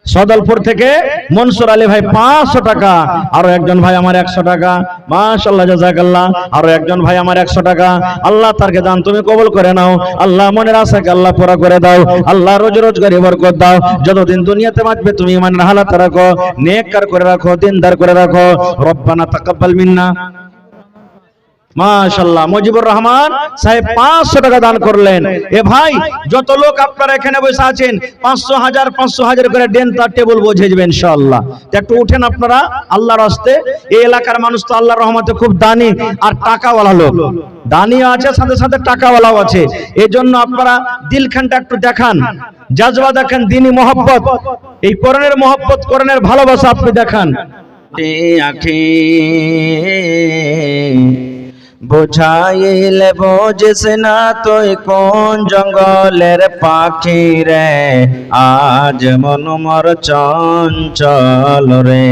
সদলপুর থেকে মনসুর আলী ভাই 500 টাকা, আরো একজন ভাই আমার 100 টাকা। মাশাআল্লাহ, জাযাকাল্লাহ। আরো একজন ভাই আমার 100 টাকা। আল্লাহ তারকে দান তুমি কবুল করে নাও। আল্লাহ মনের আশাকে আল্লাহ পুরা করে দাও। আল্লাহ রোজি রোজগারে বরকত দাও। যতদিন দুনিয়াতে বাঁচবে তুমি ঈমানের হালাতে রাখো, নেককার করে রাখো, দিনদার করে রাখো। রব্বানা তাকাব্বাল মিন্না। মাশাআল্লাহ। মুজিবুর রহমান সাহেব 500 টাকা দান করলেন। এ ভাই, যত লোক আপনারা এখানে বসে আছেন 500 500 করে দেন, তার টেবিল বোঝে যাবে ইনশাআল্লাহ। তো একটু উঠেন আপনারা আল্লাহর রাস্তে। এই এলাকার মানুষ তো আল্লাহর রহমতে খুব দানি আর টাকাওয়ালা লোক, দানিও আছে সাথে সাথে টাকাওয়ালাও আছে। এই জন্য আপনারা দিলখানটা একটু দেখান, জাজবা দেখেন, দিনী মহব্বত, এই কোরআনের মহব্বত, কোরআনের ভালোবাসা আপনি দেখান। আখি বুঝাইলে বোঝিস না তুই কোন জঙ্গলের পাখি রে, আজ মন মর চঞ্চল রে।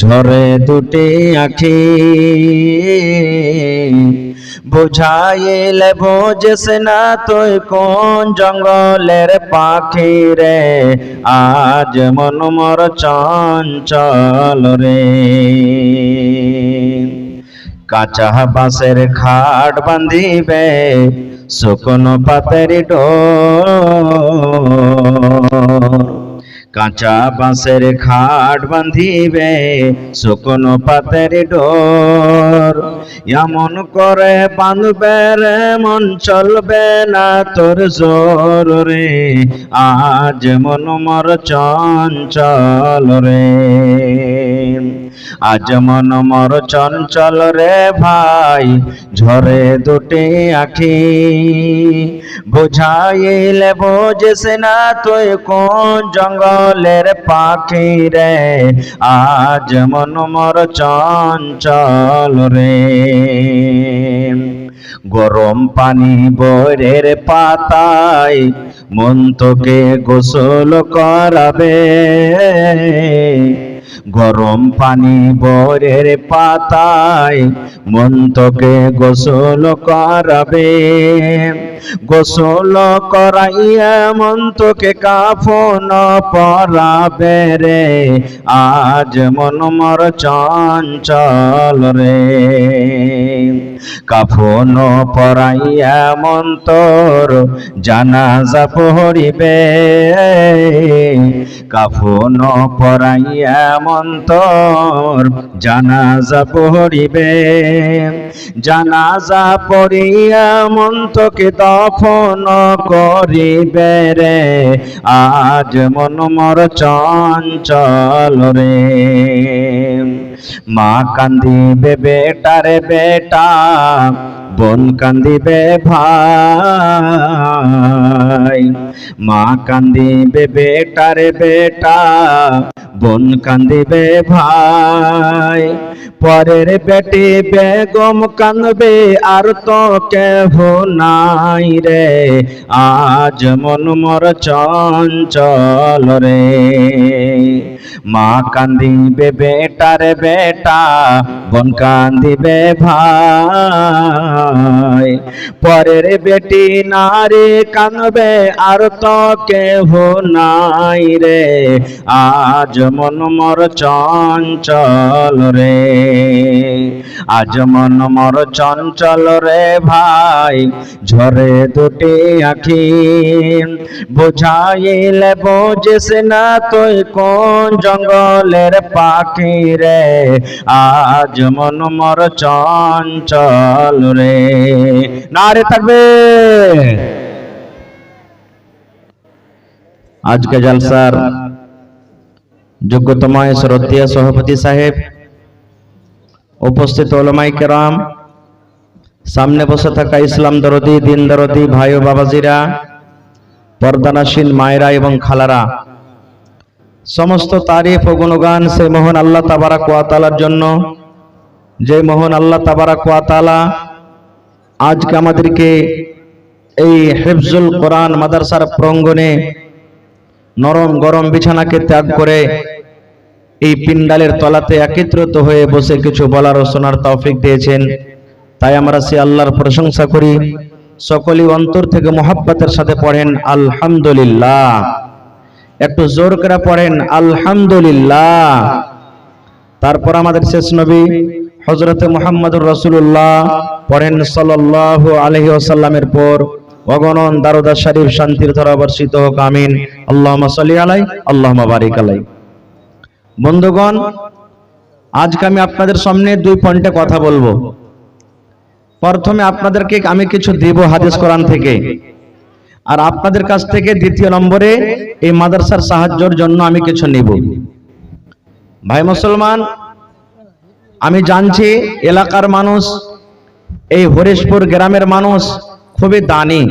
ঝরে দুটি আখি বুঝাইলে বোঝিস না তুই কোন জঙ্গলের পাখি রে, আজ মন মর চঞ্চল রে। কাঁচা বাঁশের খাট বাঁধিবে শুকনো পাতের ডোর, কাঁচা বাঁশের খাট বাঁধিবে শুকনো পাতের ডোর, এমন করে বাঁধবে রে মন চলবে না তোর জোর রে, আজ মন মর চঞ্চল রে, আজ মন মর চঞ্চল রে ভাই, ঝরে দুটি আখি বুঝাইলে বোঝিস না তুই কোন জঙ্গলের পাখি রে, আজ মন মর চঞ্চল রে। গরম পানি বরের পাতায় মন তোকে গোসল করাবে, গরম পানি বরের পাতায় মন তোকে গোসল করাবে, গোসল করাইয়া মন তোকে কাফন পরাবে রে, আজ মন মর চঞ্চল রে। কাফন পরাইয়া মন তোর জানাজা পড়িবে, কাফন পরাইয়া মন তোর জানাজা পড়িবে, জানাজা পড়িয়া মন তোকে দফন করিবে রে, আজ মন মর চঞ্চল রে। মা কান্দিবে বেটারে বেটা, বোন কান্দিবে ভাই, মা কান্দিবে বেটারে বেটা, বোন কান্দিবে ভাই, পরের বেটি বেগম কান্দবে আর তো কেহ নাই রে, আজ মন মর চঞ্চল রে। মা কান্দিবে বেটারে বেটা, বোন কান্দিবে ভাই, পরের বেটি নারী কান্দবে আর তো কেহ নাই রে, আজ মন মর চঞ্চল রে, আজ মন মর চঞ্চল রে ভাই, ঝরে দুটি আখি বুঝাইলে বোঝিস না তুই কোন জঙ্গলের পাখি রে, আজ মন মর চঞ্চল রে। নারে থাকবে। আজকে জলসার যোগ্যতম শ্রদ্ধেয় সভাপতি সাহেব, উপস্থিত উলামায়ে কেরাম, সামনে বসে থাকা ইসলাম দরদি, দিন দরদি ভাই ও বাবাজিরা, পর্দানাসীন মায়েরা এবং খালারা, সমস্ত তারিফ ও গুণগান সেই মহান আল্লাহ তাবারাক ওয়া তাআলার জন্য, যে মহান আল্লাহ তাবারাক ওয়া তাআলা আজকে আমাদেরকে এই হিফজুল কোরআন মাদ্রাসার প্রাঙ্গণে নরম গরম বিছানাকে ত্যাগ করে এই পিন্ডালের তলাতে একত্রিত হয়ে বসে কিছু বলার ও শোনার তৌফিক দিয়েছেন। তাই আমরা সে আল্লাহর প্রশংসা করি। সকলেই অন্তর থেকে মোহাব্বতের সাথে পড়েন আলহামদুলিল্লাহ। একটু জোর করে পড়েন আলহামদুলিল্লাহ। তারপর আমাদের শেষ নবী হযরতে মুহাম্মদুর রাসূলুল্লাহ পড়েন সাল্লাল্লাহু আলাইহি ওয়াসাল্লামের পর অগণন দারুদ শরীফ শান্তির ধারা বর্ষিত হোক, আমিন। আল্লাহুম্মা সাল্লি আলাইহি, আল্লাহুম্মা বারিক আলাইহি। বন্ধুগণ, আজকে আমি আপনাদের সামনে 2 পয়েন্টে কথা বলবো। প্রথমে আপনাদেরকে আমি কিছু দেব হাদিস কোরআন থেকে, আর আপনাদের কাছ থেকে দ্বিতীয় নম্বরে এই মাদ্রাসার সাহায্যের জন্য আমি কিছু নেব। ভাই মুসলমান, আমি জানছি এলাকার মানুষ, এই হরিশপুর গ্রামের মানুষ খুবই দানি।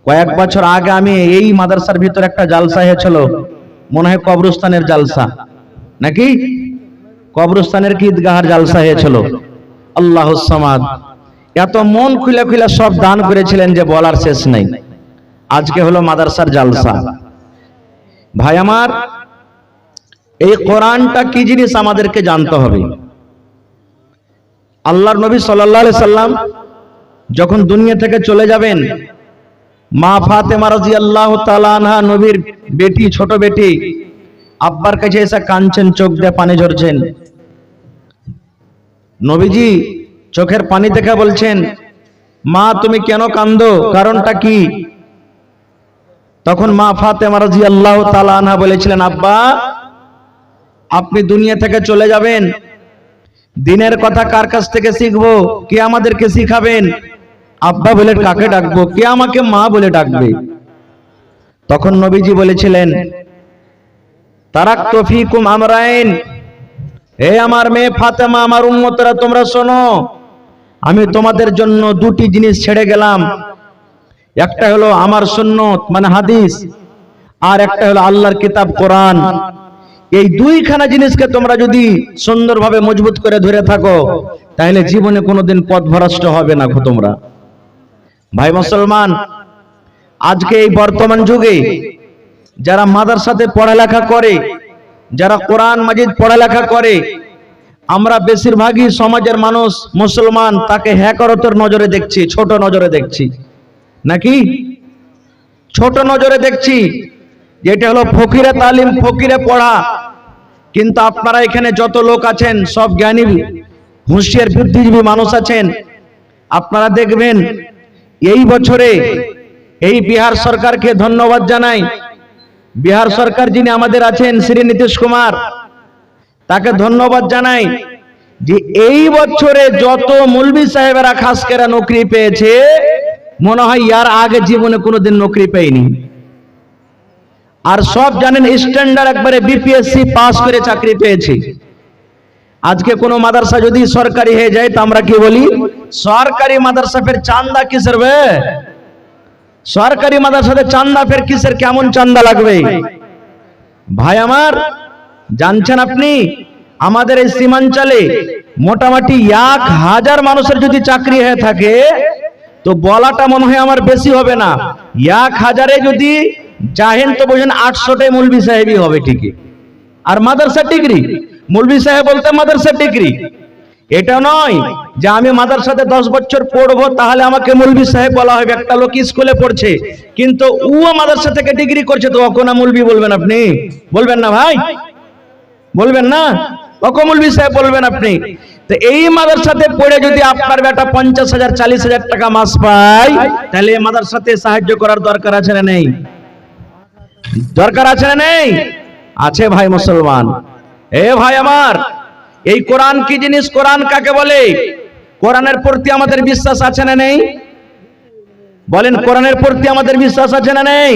কয়েক বছর আগে আমি এই মাদ্রাসার ভিতরে একটা জালসা হয়েছিল, মনে হয় কবরস্থানের জালসা নাকি, কবরস্থানের কি ঈদগাহের জালসা হয়েছিল। আল্লাহুস সামাদ, এত মন খুলে খুলে সব দান করেছিলেন যে বলার শেষ নাই। আজকে হলো মাদ্রাসার জালসা। ভাই আমার, এই কোরআনটা কি জিনিস আমাদেরকে জানতে হবে। আল্লাহর নবী সাল্লাল্লাহু আলাইহি সাল্লাম যখন দুনিয়া থেকে চলে যাবেন, মা ফাতেমা রাদিয়াল্লাহু তাআলা আনহা, নবীর বেটি, ছোট বেটি, আব্বার কাছে এসে কাঁদছেন, চোখ দিয়ে পানি ঝরছেন। নবীজি চোখের পানি দেখে বলছেন, মা তুমি কেন কাঁদো, কারণটা কি? তখন মা ফাতেমা রাদিয়াল্লাহু তাআলা আনহা বলেছিলেন, আব্বা আপনি দুনিয়া থেকে চলে যাবেন, দিনের কথা কার কাছ থেকে শিখবো, কে আমাদেরকে শিখাবেন? আব্বা বলে কাকে ডাকবো, কে আমাকে মা বলে ডাকবে? তখন নবীজি বলেছিলেন, তারাকতু ফীকুম আমরাইন, হে আমার মেয়ে ফাতেমা, আমার উম্মতরা তোমরা শোনো, আমি তোমাদের জন্য 2টি জিনিস ছেড়ে গেলাম। একটা হলো আমার সুন্নত মানে হাদিস, আর একটা হলো আল্লাহর কিতাব কোরআন। এই 2খানা জিনিসকে তোমরা যদি সুন্দরভাবে মজবুত করে ধরে থাকো, তাহলে জীবনে কোনোদিন পথভ্রষ্ট হবে না তোমরা। ভাই মুসলমান, আজকে এই বর্তমান যুগে যারা মাদ্রাসাতে পড়ালেখা করে, যারা কোরআন মাজিদ পড়ালেখা করে, আমরা বেশিরভাগই সমাজের মানুষ মুসলমান তাকে হ্যাকরতের নজরে দেখছি, ছোট নজরে দেখছি নাকি, ছোট নজরে দেখছি। যেটা হলো ফকিরে তালিম, ফকিরে পড়া। কিন্তু আপনারা এখানে যত লোক আছেন সব জ্ঞানী, হুঁশিয়ার, বুদ্ধিজীবী মানুষ আছেন। আপনারা দেখবেন এই বছরে এই বিহার সরকারকে ধন্যবাদ জানাই। বিহার সরকার যিনি আমাদের আছেন, শ্রী নীতিশ কুমার, তাকে ধন্যবাদ জানাই যে এই বছরে যত মৌলভী সাহেবেরা খাস করে নৌকরি পেয়েছে, মনে হয় ইয়ার আগে জীবনে কোনোদিন নৌকরি পায়নি। আর সব জানেন স্ট্যান্ডার্ড একবারে বিপিএসসি পাস করে চাকরি পেয়েছে। আজকে কোনো মাদ্রাসা যদি সরকারি হয়ে যায়, তো আমরা কি বলি, সরকারি মাদ্রাসা ফের চান্দা কিসের বে, সরকারি মাদ্রাসাতে চান্দা ফের কিসের, কেমন চান্দা লাগবে? ভাই আমার, জানছেন আপনি আমাদের এই সীমাঞ্চলে মোটামুটি 1000 মানুষের যদি চাকরি হয়ে থাকে, তো বলাটা মনে হয় আমার বেশি হবে না, 1000-এ যদি জাহেন তো বোঝেন 800টাই মৌলভী সাহেবই হবে ঠিকই। আর মাদ্রাসা ডিগ্রি, মৌলভী সাহেব বলতে মাদ্রাসা ডিগ্রি। এটা নয় যে আমি মাদ্রাসাতে 10 বছর পড়বো তাহলে আমাকে মৌলভী সাহেব বলা হবে। একটা লোক স্কুলে পড়ছে কিন্তু ও মাদ্রাসা থেকে ডিগ্রি করছে, তো ওকে মৌলভী বলবেন আপনি? বলবেন না ভাই, বলবেন না, ওকে মৌলভী সাহেব বলবেন আপনি। তো এই মাদ্রাসাতে পড়ে যদি আপনার বেটা 50,000 40,000 টাকা মাস পায়, তাহলে এই মাদ্রাসাতে সাহায্য করার দরকার আছে না নেই? দরকার আছে না নেই? আছে ভাই মুসলমান। এ ভাই আমার, এই কোরআন কি জিনিস, কোরআন কাকে বলে? কোরআনের প্রতি আমাদের বিশ্বাস আছে না নেই? বলেন, কোরআনের প্রতি আমাদের বিশ্বাস আছে না নেই?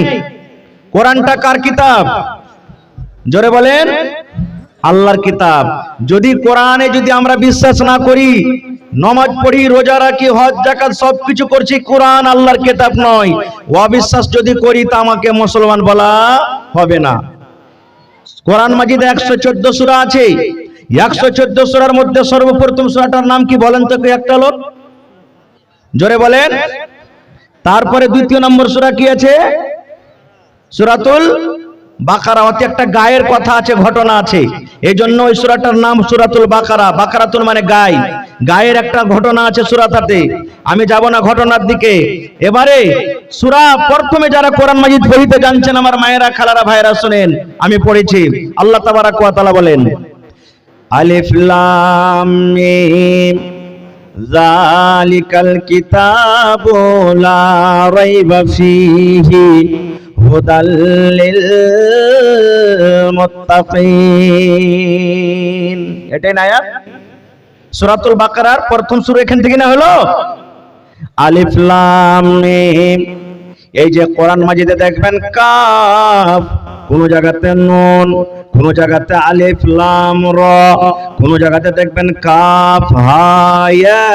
কোরআনটা কার কিতাব? জোরে বলেন, আল্লাহর কিতাব। যদি কোরআনে যদি আমরা বিশ্বাস না করি, নামাজ পড়ি, রোজা রাখি, হজ যাকাত সবকিছু করছি, কোরআন আল্লাহর কিতাব নয়, অবিশ্বাস যদি করি, তা আমাকে মুসলমান বলা হবে না। কোরআন মাজিদে 114 সূরা আছে। 114 সূরার মধ্যে সর্বপ্রথম সূরাটার নাম কি বলেন তো একটা লোক? জোরে বলেন। তারপরে 2 নম্বর সূরা কি আছে? সূরাতুল বাকারা। অতি একটা গায়ের কথা আছে, ঘটনা আছে, এই জন্য ওই সূরাটার নাম সূরাতুল বাকারা। বাকারাতুল মানে গায়, গায়ের একটা ঘটনা আছে সূরাটাতে। আমি যাব না ঘটনার দিকে। এবারে সূরা প্রথমে যারা কোরআন মাজিদ পড়িতে জানছেন, আমার মায়েরা, খালারা, ভাইরা, শুনেন, আমি পড়েছি। আল্লাহ তাবারাক ওয়া তাআলা বলেন, আলিফ লাম মিম যালিকাল কিতাবু লা রাইবা ফীহি হুদাল লিল মুত্তাকিন। এটাই না আয়াত সূরাতুল বাকারার প্রথম সূরা, এখান থেকে না হলো আলিফ লাম মিম। এই যে কোরআন মাজিদে দেখবেন কাফ, কোন জায়গাতে নুন, কোন জায়গাতে আলিফ লাম র, কোন জায়গাতে দেখবেন কাফ হা ইয়া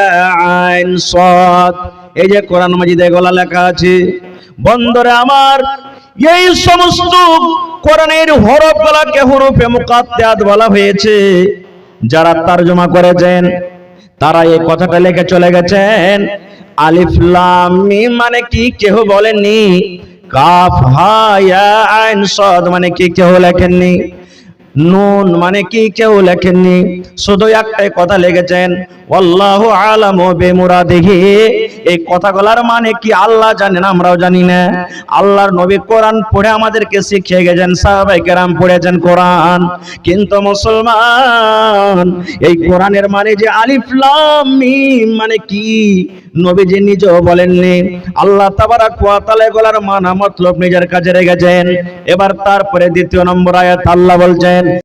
আইন সাদ। এই যে কোরআন মাজিদে এগুলা লেখা আছে। বন্ধুরা আমার, এই সমস্ত কোরআনের হরফগুলোকে হরফে মুকাত্তাত বলা হয়েছে। যারা তরজমা করেছেন তারা এই কথাটা লিখে চলে গেছেন। আলিফ লাম মিম মানে কি কেউ বলেননি, কাফ হা ইয়া আইন সাদ মানে কি কেউ লেখেননি, নুন মানে কি কেউ লেখেননি, শুধু একটাই কথা লিখেছেন আল্লাহু আলামু বিমুরাদিহি। এই কথাগুলোর মানে কি আল্লাহ জানেন, আমরাও জানি না। আল্লাহর নবী কোরআন পড়ে আমাদেরকে শিখিয়ে গেছেন, সাহাবায়ে কেরাম পড়েছেন কোরআন। কিন্তু মুসলমান, এই কোরআনের মানে যে আলিফ লাম মিম মানে কি নবীজি নিজেও বলেননি। আল্লাহ তাবারাক ওয়া তাআলা এগুলোর মানা মতলব নিজের কাছে রেখেছেন। এবার তারপরে দ্বিতীয় নম্বর আয়াত আল্লাহ বলছেন